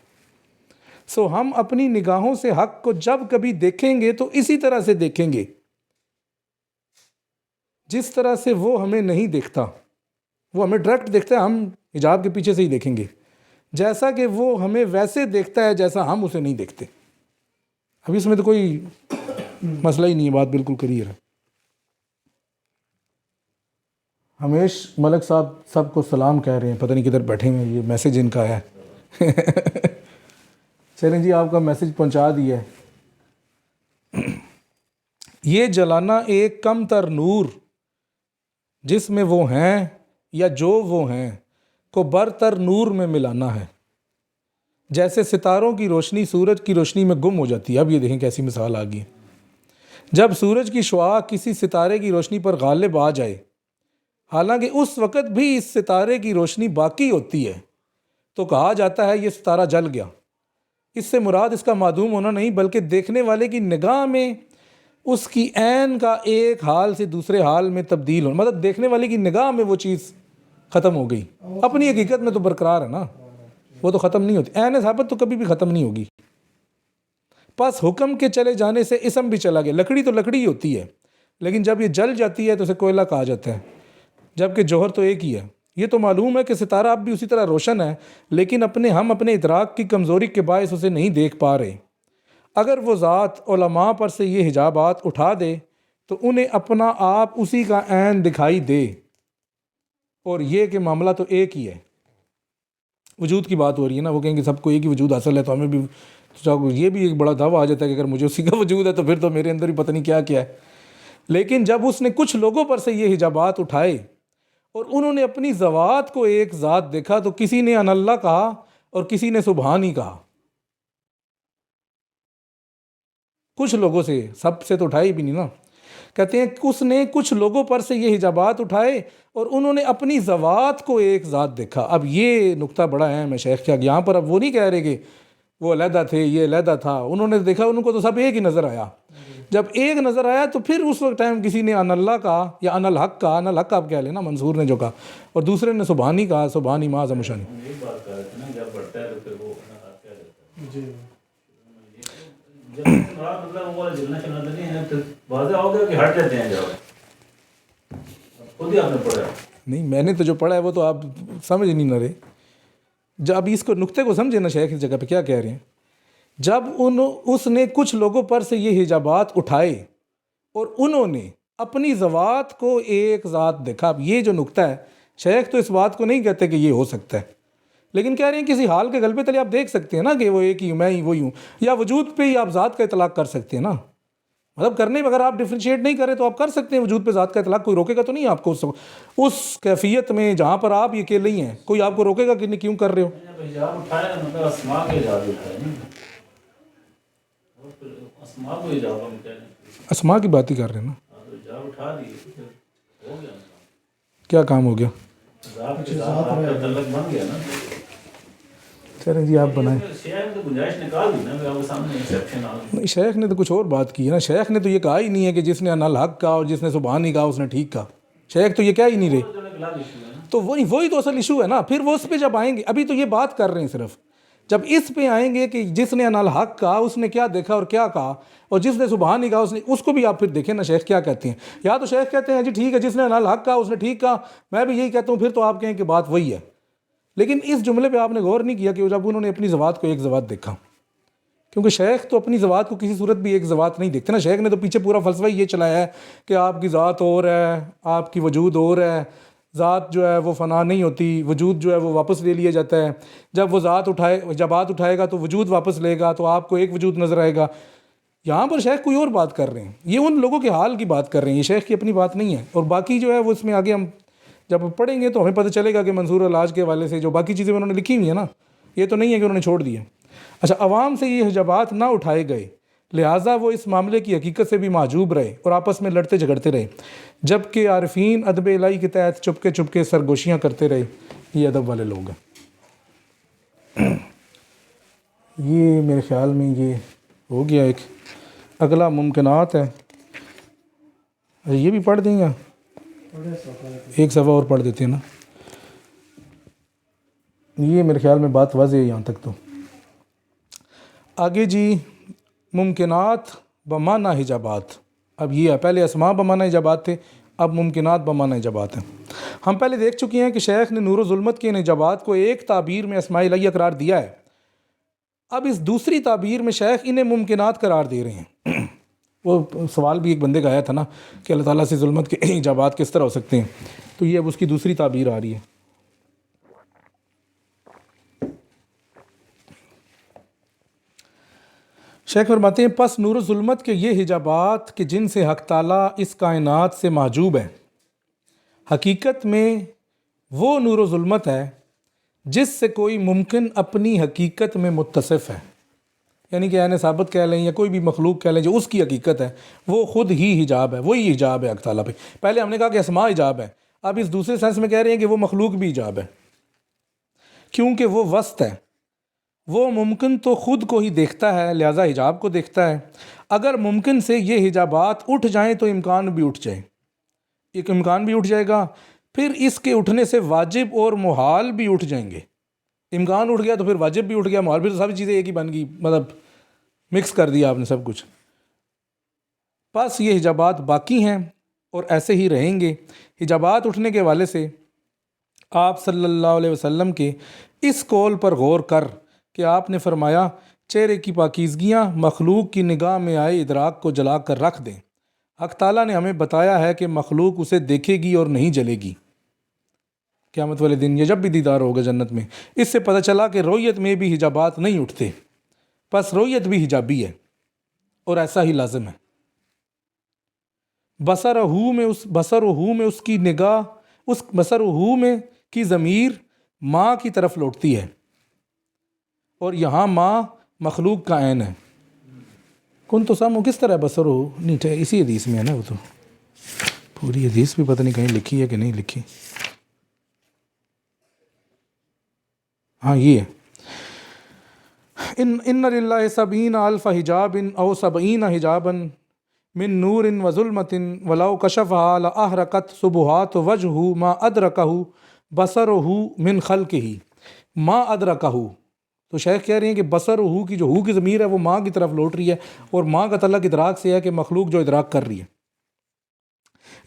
ہم اپنی نگاہوں سے حق کو جب کبھی دیکھیں گے تو اسی طرح سے دیکھیں گے جس طرح سے وہ ہمیں نہیں دیکھتا، وہ ہمیں ڈائریکٹ دیکھتا ہے، ہم حجاب کے پیچھے سے ہی دیکھیں گے، جیسا کہ وہ ہمیں ویسے دیکھتا ہے جیسا ہم اسے نہیں دیکھتے۔ ابھی اس میں تو کوئی مسئلہ ہی نہیں ہے، بات بالکل کلیئر ہے۔ ہمیش ملک صاحب سب کو سلام کہہ رہے ہیں، پتہ نہیں کدھر بیٹھے ہیں، یہ میسج ان کا ہے۔ چلیں جی آپ کا میسج پہنچا دیا ہے. یہ جلانا ایک کم تر نور جس میں وہ ہیں یا جو وہ ہیں کو برتر نور میں ملانا ہے. جیسے ستاروں کی روشنی سورج کی روشنی میں گم ہو جاتی ہے. اب یہ دیکھیں کیسی مثال آ گئی. جب سورج کی شعاع کسی ستارے کی روشنی پر غالب آ جائے، حالانکہ اس وقت بھی اس ستارے کی روشنی باقی ہوتی ہے، تو کہا جاتا ہے یہ ستارہ جل گیا. اس سے مراد اس کا معدوم ہونا نہیں بلکہ دیکھنے والے کی نگاہ میں اس کی عین کا ایک حال سے دوسرے حال میں تبدیل ہونا. مطلب دیکھنے والے کی نگاہ میں وہ چیز ختم ہو گئی. اپنی حقیقت میں تو برقرار ہے نا، وہ تو ختم نہیں ہوتی. عین ثابت تو کبھی بھی ختم نہیں ہوگی. پس حکم کے چلے جانے سے اسم بھی چلا گیا. لکڑی تو لکڑی ہی ہوتی ہے، لیکن جب یہ جل جاتی ہے تو اسے کوئلہ کہا جاتا ہے، جبکہ جوہر تو ایک ہی ہے. یہ تو معلوم ہے کہ ستارہ اب بھی اسی طرح روشن ہے، لیکن ہم اپنے ادراک کی کمزوری کے باعث اسے نہیں دیکھ پا رہے. اگر وہ ذات علماء پر سے یہ حجابات اٹھا دے تو انہیں اپنا آپ اسی کا عین دکھائی دے. اور یہ کہ معاملہ تو ایک ہی ہے. وجود کی بات ہو رہی ہے نا، وہ کہیں گے سب کو ایک ہی وجود حاصل ہے تو ہمیں بھی یہ بھی ایک بڑا دعویٰ آ جاتا ہے کہ اگر مجھے اسی کا وجود ہے تو پھر تو میرے اندر بھی پتہ نہیں کیا کیا ہے. لیکن جب اس نے کچھ لوگوں پر سے یہ حجابات اٹھائے اور انہوں نے اپنی ذوات کو ایک ذات دیکھا تو کسی نے ان اللہ کہا اور کسی نے سبحان ہی کہا. کچھ لوگوں سے، سب سے تو اٹھائی بھی نہیں نا. کہتے ہیں اس نے کچھ لوگوں پر سے یہ حجابات اٹھائے اور انہوں نے اپنی ذوات کو ایک ذات دیکھا. اب یہ نقطہ بڑا اہم ہے شیخ کیا یہاں پر اب وہ نہیں کہہ رہے کہ وہ علیحدہ تھے یہ علیحدہ تھا. انہوں نے دیکھا ان کو تو سب ایک ہی نظر آیا. جب ایک نظر آیا تو پھر اس وقت ٹائم کسی نے ان اللہ کہا یا ان الحق کہا. ان الحق آپ کہہ لینا منصور نے جو کہا، اور دوسرے نے سبحانی کہا. سبحانی ما اعظم شانی. یہ بات کر رہے تھے نا، جب بڑھتا ہے تو پھر وہ کیا جاتا ہے. جی جب مطلب وہ جلنا چلنا تو نہیں ہے، تو واضح ہو گیا کہ ہٹ جاتے ہیں. جب خود ہی آپ نے پڑھا نہیں، میں نے تو جو پڑھا ہے وہ تو آپ سمجھ نہیں نہ رہے. جب اس کو نقطے کو سمجھے نا شیخ اس جگہ پہ کیا کہہ رہے ہیں. جب اس نے کچھ لوگوں پر سے یہ حجابات اٹھائے اور انہوں نے اپنی ذوات کو ایک ذات دیکھا. اب یہ جو نقطہ ہے شیخ تو اس بات کو نہیں کہتے کہ یہ ہو سکتا ہے، لیکن کہہ رہے ہیں کسی حال کے غلبے تلے آپ دیکھ سکتے ہیں نا کہ وہ ایک ہی میں ہی وہی ہوں، یا وجود پہ ہی آپ ذات کا اطلاق کر سکتے ہیں نا. مطلب کرنے میں اگر آپ ڈفرینشیٹ نہیں کریں تو آپ کر سکتے ہیں وجود پہ ذات کا اطلاق. کوئی روکے گا تو نہیں آپ کو اس کیفیت میں جہاں پر آپ یہ اکیلے ہی ہیں. کوئی آپ کو روکے گا کہ نہیں کیوں کر رہے ہو. حجاب اٹھایا نا، مطلب اسماء کے حجاب اٹھائے نا، اسماء کو حجاب ہم کہہ رہے ہیں. اسماء کی بات ہی کر رہے ہیں نا. حجاب اٹھا دیے ہو گیا، کیا کام ہو گیا. ذات کے ساتھ آپ کا تعلق بن گیا نا. چلیں جی آپ بنائیں. شیخ نے تو گنجائش نکال دی نا کہ آپ کے سامنے ایکسیپشن آ گئی. نہیں، شیخ نے تو کچھ اور بات کی ہے نا. شیخ نے تو یہ کہا ہی نہیں ہے کہ جس نے ان الحق کہا اور جس نے سبحانی کہا اس نے ٹھیک کہا. شیخ تو یہ کہہ ہی نہیں رہے. تو وہی تو اصل ایشو ہے نا. پھر وہ اس پہ جب آئیں گے، ابھی تو یہ بات کر رہے ہیں صرف، جب اس پہ آئیں گے کہ جس نے ان الحق کہا اس نے کیا دیکھا اور کیا کہا، اور جس نے سبحانی کہا اس کو بھی آپ پھر دیکھیں نا شیخ کیا کہتے ہیں. یا تو شیخ کہتے ہیں جی ٹھیک ہے جس نے ان الحق کہا اس نے ٹھیک کہا، میں بھی یہی کہتا ہوں، پھر تو آپ کہیں کہ بات وہی ہے. لیکن اس جملے پہ آپ نے غور نہیں کیا کہ جب انہوں نے اپنی ذوات کو ایک ذوات دیکھا، کیونکہ شیخ تو اپنی ذوات کو کسی صورت بھی ایک ذوات نہیں دیکھتے نا. شیخ نے تو پیچھے پورا فلسفہ یہ چلایا ہے کہ آپ کی ذات اور ہے، آپ کی وجود اور ہے. ذات جو ہے وہ فنا نہیں ہوتی، وجود جو ہے وہ واپس لے لیا جاتا ہے. جب وہ ذات اٹھائے گا تو وجود واپس لے گا، تو آپ کو ایک وجود نظر آئے گا. یہاں پر شیخ کوئی اور بات کر رہے ہیں. یہ ان لوگوں کے حال کی بات کر رہے ہیں، یہ شیخ کی اپنی بات نہیں ہے. اور باقی جو ہے وہ اس میں آگے ہم جب پڑھیں گے تو ہمیں پتہ چلے گا کہ منصور الحاج کے حوالے سے جو باقی چیزیں انہوں نے لکھی ہوئی ہیں نا، یہ تو نہیں ہے کہ انہوں نے چھوڑ دیا. اچھا، عوام سے یہ حجابات نہ اٹھائے گئے، لہٰذا وہ اس معاملے کی حقیقت سے بھی معجوب رہے اور آپس میں لڑتے جھگڑتے رہے، جبکہ عارفین ادب الہی کے تحت چپکے چپکے سرگوشیاں کرتے رہے. یہ ادب والے لوگ ہیں. یہ میرے خیال میں یہ ہو گیا. ایک اگلا ممکنات ہے، یہ بھی پڑھ دیں گا. ایک صفحہ اور پڑھ دیتے ہیں نا. یہ میرے خیال میں بات واضح ہے یہاں تک. تو آگے جی ممکنات بمعنی حجابات. اب یہ ہے، پہلے اسماء بمعنی حجابات تھے، اب ممکنات بمعنی حجابات ہیں. ہم پہلے دیکھ چکے ہیں کہ شیخ نے نور و ظلمت کے ان حجابات کو ایک تعبیر میں اسماء الہیہ قرار دیا ہے. اب اس دوسری تعبیر میں شیخ انہیں ممکنات قرار دے رہے ہیں. وہ سوال بھی ایک بندے کا آیا تھا نا کہ اللہ تعالیٰ سے ظلمت کے حجابات کس طرح ہو سکتے ہیں، تو یہ اب اس کی دوسری تعبیر آ رہی ہے. شیخ فرماتے ہیں پس نور و ظلمت کے یہ حجابات کہ جن سے حق تعالیٰ اس کائنات سے محجوب ہے، حقیقت میں وہ نور و ظلمت ہے جس سے کوئی ممکن اپنی حقیقت میں متصف ہے، یعنی کہ عین ثابت کہہ لیں یا کوئی بھی مخلوق کہہ لیں جو اس کی حقیقت ہے وہ خود ہی حجاب ہے، وہی حجاب ہے حق تعالیٰ پہ۔ پہلے ہم نے کہا کہ اسماء حجاب ہے، اب اس دوسرے سینس میں کہہ رہے ہیں کہ وہ مخلوق بھی حجاب ہے، کیونکہ وہ وسط ہے، وہ ممکن تو خود کو ہی دیکھتا ہے لہٰذا حجاب کو دیکھتا ہے۔ اگر ممکن سے یہ حجابات اٹھ جائیں تو امکان بھی اٹھ جائے، ایک امکان بھی اٹھ جائے گا، پھر اس کے اٹھنے سے واجب اور محال بھی اٹھ جائیں گے۔ امکان اٹھ گیا تو پھر واجب بھی اٹھ گیا، محال بھی، تو سب چیزیں ایک ہی بن گئی، مطلب مکس کر دیا آپ نے سب کچھ۔ بس یہ حجابات باقی ہیں اور ایسے ہی رہیں گے۔ حجابات اٹھنے کے حوالے سے آپ صلی اللہ علیہ وسلم کے اس قول پر غور کر کہ آپ نے فرمایا چہرے کی پاکیزگیاں مخلوق کی نگاہ میں آئے ادراک کو جلا کر رکھ دیں۔ حق تعالیٰ نے ہمیں بتایا ہے کہ مخلوق اسے دیکھے گی اور نہیں جلے گی قیامت والے دن، یا جب بھی دیدار ہوگا جنت میں۔ اس سے پتہ چلا کہ رویت میں بھی حجابات نہیں اٹھتے، پس رویت بھی حجابی ہے اور ایسا ہی لازم ہے۔ بصرہو میں اس کی نگاہ، اس بصرہو میں کی ضمیر ماں کی طرف لوٹتی ہے، اور یہاں ماں مخلوق کا عین ہے۔ کن تو سامو کس طرح بصرہو نہیں، اسی حدیث میں ہے نا، وہ تو پوری حدیث بھی پتہ نہیں کہیں لکھی ہے کہ نہیں لکھی، ہاں یہ ہے ان للہ 70 الف حجاب او 70 حجابا من نور و ظلمت ولو کشفها لاحرقت سبحات وجهه ما ادرکه بصرہ من خلقہ ما ادرکہ۔ تو شیخ کہہ رہے ہیں کہ بصرہ کی جو ہو کی ضمیر ہے وہ ماں کی طرف لوٹ رہی ہے، اور ماں کا تعلق ادراک سے ہے کہ مخلوق جو ادراک کر رہی ہے۔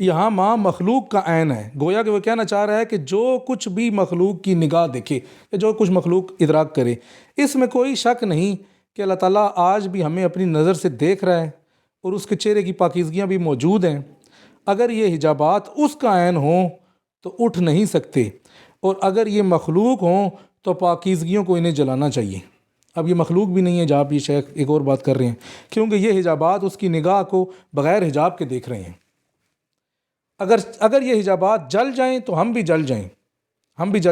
یہاں ماں مخلوق کا عین ہے، گویا کہ وہ کہنا چاہ رہا ہے کہ جو کچھ بھی مخلوق کی نگاہ دیکھے یا جو کچھ مخلوق ادراک کرے، اس میں کوئی شک نہیں کہ اللہ تعالیٰ آج بھی ہمیں اپنی نظر سے دیکھ رہا ہے اور اس کے چہرے کی پاکیزگیاں بھی موجود ہیں۔ اگر یہ حجابات اس کا عین ہوں تو اٹھ نہیں سکتے، اور اگر یہ مخلوق ہوں تو پاکیزگیوں کو انہیں جلانا چاہیے۔ اب یہ مخلوق بھی نہیں ہے جہاں یہ شیخ ایک اور بات کر رہے ہیں، کیونکہ یہ حجابات اس کی نگاہ کو بغیر حجاب کے دیکھ رہے ہیں۔ اگر یہ حجابات جل جائیں تو ہم بھی جل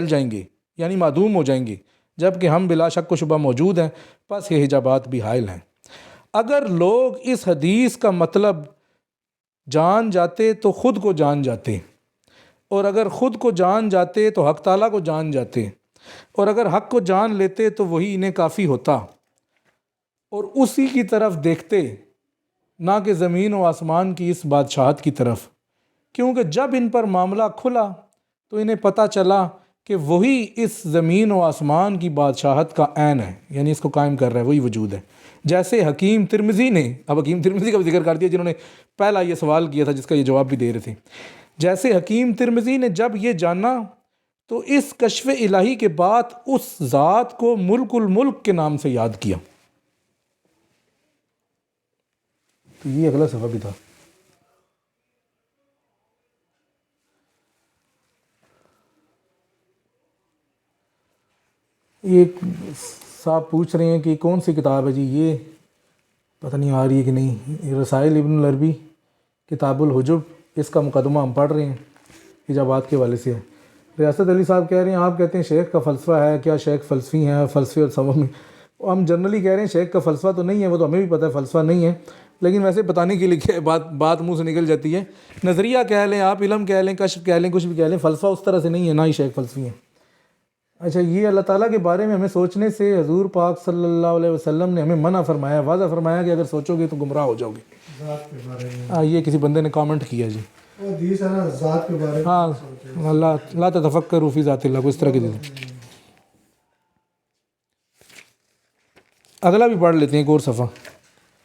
جائیں گے، یعنی معدوم ہو جائیں گے، جبکہ ہم بلا شک و شبہ موجود ہیں، پس یہ حجابات بھی حائل ہیں۔ اگر لوگ اس حدیث کا مطلب جان جاتے تو خود کو جان جاتے، اور اگر خود کو جان جاتے تو حق تعالیٰ کو جان جاتے، اور اگر حق کو جان لیتے تو وہی انہیں کافی ہوتا، اور اسی کی طرف دیکھتے، نہ کہ زمین و آسمان کی اس بادشاہت کی طرف، کیونکہ جب ان پر معاملہ کھلا تو انہیں پتہ چلا کہ وہی اس زمین و آسمان کی بادشاہت کا عین ہے، یعنی اس کو قائم کر رہا ہے، وہی وجود ہے۔ جیسے حکیم ترمذی نے، اب حکیم ترمذی کا بھی ذکر کر دیا جنہوں نے پہلا یہ سوال کیا تھا جس کا یہ جواب بھی دے رہے تھے، جیسے حکیم ترمذی نے جب یہ جانا تو اس کشف الہی کے بعد اس ذات کو ملک الملک کے نام سے یاد کیا۔ تو یہ اگلا صفحہ بھی تھا۔ یہ صاحب پوچھ رہے ہیں کہ کون سی کتاب ہے جی، یہ پتہ نہیں آ رہی ہے کہ نہیں، رسائل ابن العربی کتاب الحجب، اس کا مقدمہ ہم پڑھ رہے ہیں، حجابات کے حوالے سے ہے۔ ریاست علی صاحب کہہ رہے ہیں آپ کہتے ہیں شیخ کا فلسفہ ہے، کیا شیخ فلسفی ہیں؟ فلسفے اور سبب میں ہم جنرلی کہہ رہے ہیں شیخ کا فلسفہ تو نہیں ہے، وہ تو ہمیں بھی پتہ ہے فلسفہ نہیں ہے، لیکن ویسے بتانے کے لیے بات منہ سے نکل جاتی ہے۔ نظریہ کہہ لیں آپ، علم کہہ لیں، کشف کہہ لیں، کچھ بھی کہہ لیں، فلسفہ اس طرح سے نہیں ہے، نہ ہی شیخ فلسفی ہیں۔ اچھا، یہ اللہ تعالیٰ کے بارے میں ہمیں سوچنے سے حضور پاک صلی اللہ علیہ وسلم نے ہمیں منع فرمایا، واضح فرمایا کہ اگر سوچو گے تو گمراہ ہو جاؤ گے۔ ذات کے بارے میں یہ کسی بندے نے کامنٹ کیا جی، وہ حدیث ہے نا، ذات کے بارے میں ہاں، لا تتفکروا فی ذات اللہ، کو اس طرح کی دیتے۔ اگلا بھی پڑھ لیتے ہیں، ایک اور صفحہ،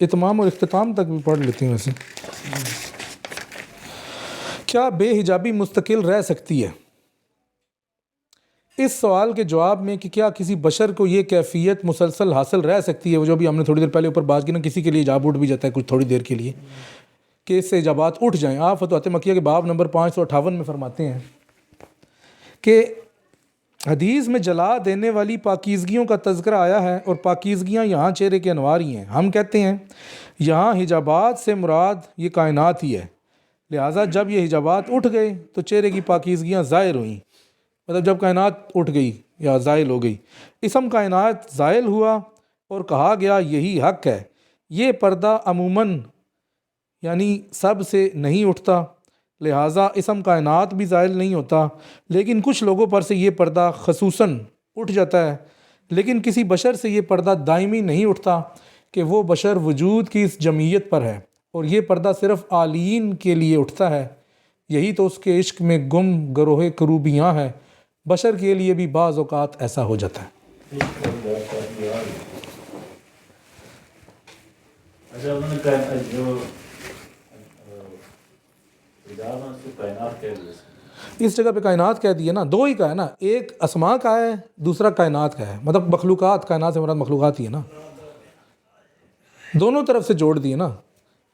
اتمام اور اختتام تک بھی پڑھ لیتے ہیں۔ ویسے کیا بے حجابی مستقل رہ سکتی ہے؟ اس سوال کے جواب میں کہ کیا کسی بشر کو یہ کیفیت مسلسل حاصل رہ سکتی ہے، وہ جو بھی ہم نے تھوڑی دیر پہلے اوپر بات کی نا، کسی کے لیے حجاب اٹھ بھی جاتا ہے کچھ تھوڑی دیر کے لیے، کہ اس سے حجابات اٹھ جائیں۔ آپ فتوحات مکیہ کے باب نمبر 558 میں فرماتے ہیں کہ حدیث میں جلا دینے والی پاکیزگیوں کا تذکرہ آیا ہے، اور پاکیزگیاں یہاں چہرے کے انوار ہی ہیں۔ ہم کہتے ہیں یہاں حجابات سے مراد یہ کائنات ہی ہے، لہٰذا جب یہ حجابات اٹھ گئے تو چہرے کی پاکیزگیاں ظاہر ہوئیں، مطلب جب کائنات اٹھ گئی یا زائل ہو گئی، اسم کائنات زائل ہوا اور کہا گیا یہی حق ہے۔ یہ پردہ عموماً یعنی سب سے نہیں اٹھتا، لہٰذا اسم کائنات بھی زائل نہیں ہوتا، لیکن کچھ لوگوں پر سے یہ پردہ خصوصاً اٹھ جاتا ہے، لیکن کسی بشر سے یہ پردہ دائمی نہیں اٹھتا کہ وہ بشر وجود کی اس جمعیت پر ہے، اور یہ پردہ صرف عالین کے لیے اٹھتا ہے۔ یہی تو اس کے عشق میں گم گروہ کروبیاں ہے، بشر کے لیے بھی بعض اوقات ایسا ہو جاتا ہے۔ اچھا انہوں نے کہا جو کائنات کہہ دیا، اس جگہ پہ کائنات کہہ دیے نا، دو ہی کا ہے نا، ایک اسماء کا ہے، دوسرا کائنات کا ہے، مطلب مخلوقات، کائنات سے مراد مخلوقات ہی ہے نا، دونوں طرف سے جوڑ دیے نا،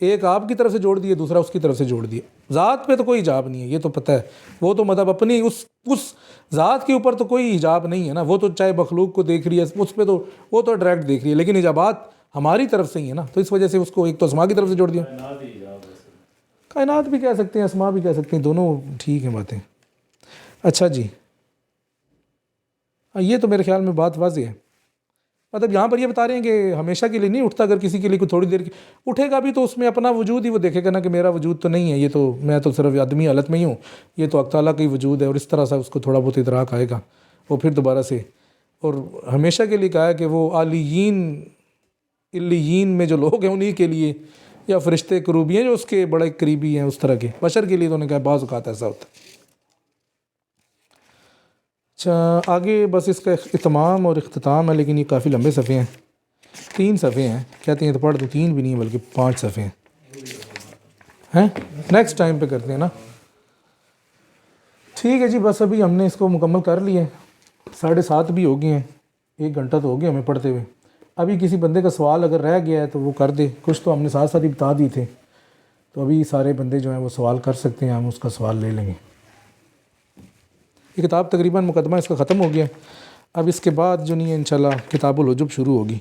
ایک آپ کی طرف سے جوڑ دیے، دوسرا اس کی طرف سے جوڑ دیے۔ ذات پہ تو کوئی حجاب نہیں ہے، یہ تو پتہ ہے، وہ تو مطلب اپنی اس ذات کے اوپر تو کوئی حجاب نہیں ہے نا، وہ تو چاہے مخلوق کو دیکھ رہی ہے اس پہ تو وہ تو ڈائریکٹ دیکھ رہی ہے، لیکن حجابات ہماری طرف سے ہی ہے نا، تو اس وجہ سے اس کو ایک تو اسماء کی طرف سے جوڑ دیا۔ کائنات ہی حجاب ہے۔ کائنات بھی کہہ سکتے ہیں، اسماء بھی کہہ سکتے ہیں، دونوں ٹھیک ہیں باتیں۔ اچھا جی، یہ تو میرے خیال میں بات واضح ہے، مطلب یہاں پر یہ بتا رہے ہیں کہ ہمیشہ کے لیے نہیں اٹھتا، اگر کسی کے لیے کوئی تھوڑی دیر کی اٹھے گا بھی تو اس میں اپنا وجود ہی وہ دیکھے گا نا کہ میرا وجود تو نہیں ہے، یہ تو میں تو صرف آدمی حالت میں ہی ہوں، یہ تو حق تعالیٰ کا ہی وجود ہے، اور اس طرح سے اس کو تھوڑا بہت ادراک آئے گا، وہ پھر دوبارہ سے، اور ہمیشہ کے لیے کہا ہے کہ وہ عالیین علیین میں جو لوگ ہیں انہی کے لیے، یا فرشتے کروبی ہیں جو اس کے بڑے قریبی ہیں، اس طرح کے بشر کے لیے تو انہوں نے کہا بعض اوقات ایسا ہوتا ہے۔ اچھا آگے بس اس کا اختتام اور اختتام ہے، لیکن یہ کافی لمبے صفحے ہیں، 3 صفحے ہیں، کہتے ہیں تو پڑھ دو، 3 بھی نہیں ہیں بلکہ 5 صفحے ہیں، نیکسٹ ٹائم پہ کرتے ہیں نا۔ ٹھیک ہے جی، بس ابھی ہم نے اس کو مکمل کر لیا ہے، 7:30 بھی ہو گئے ہیں، 1 گھنٹہ تو ہو گیا ہمیں پڑھتے ہوئے۔ ابھی کسی بندے کا سوال اگر رہ گیا ہے تو وہ کر دے، کچھ تو ہم نے ساتھ ساتھ ہی بتا دیے تھے، تو ابھی سارے بندے جو ہیں وہ سوال کر سکتے ہیں، ہم اس کا سوال لے لیں گے۔ یہ کتاب تقریباً مقدمہ اس کا ختم ہو گیا، اب اس کے بعد جو نہیں ہے انشاءاللہ کتاب الحجب شروع ہوگی۔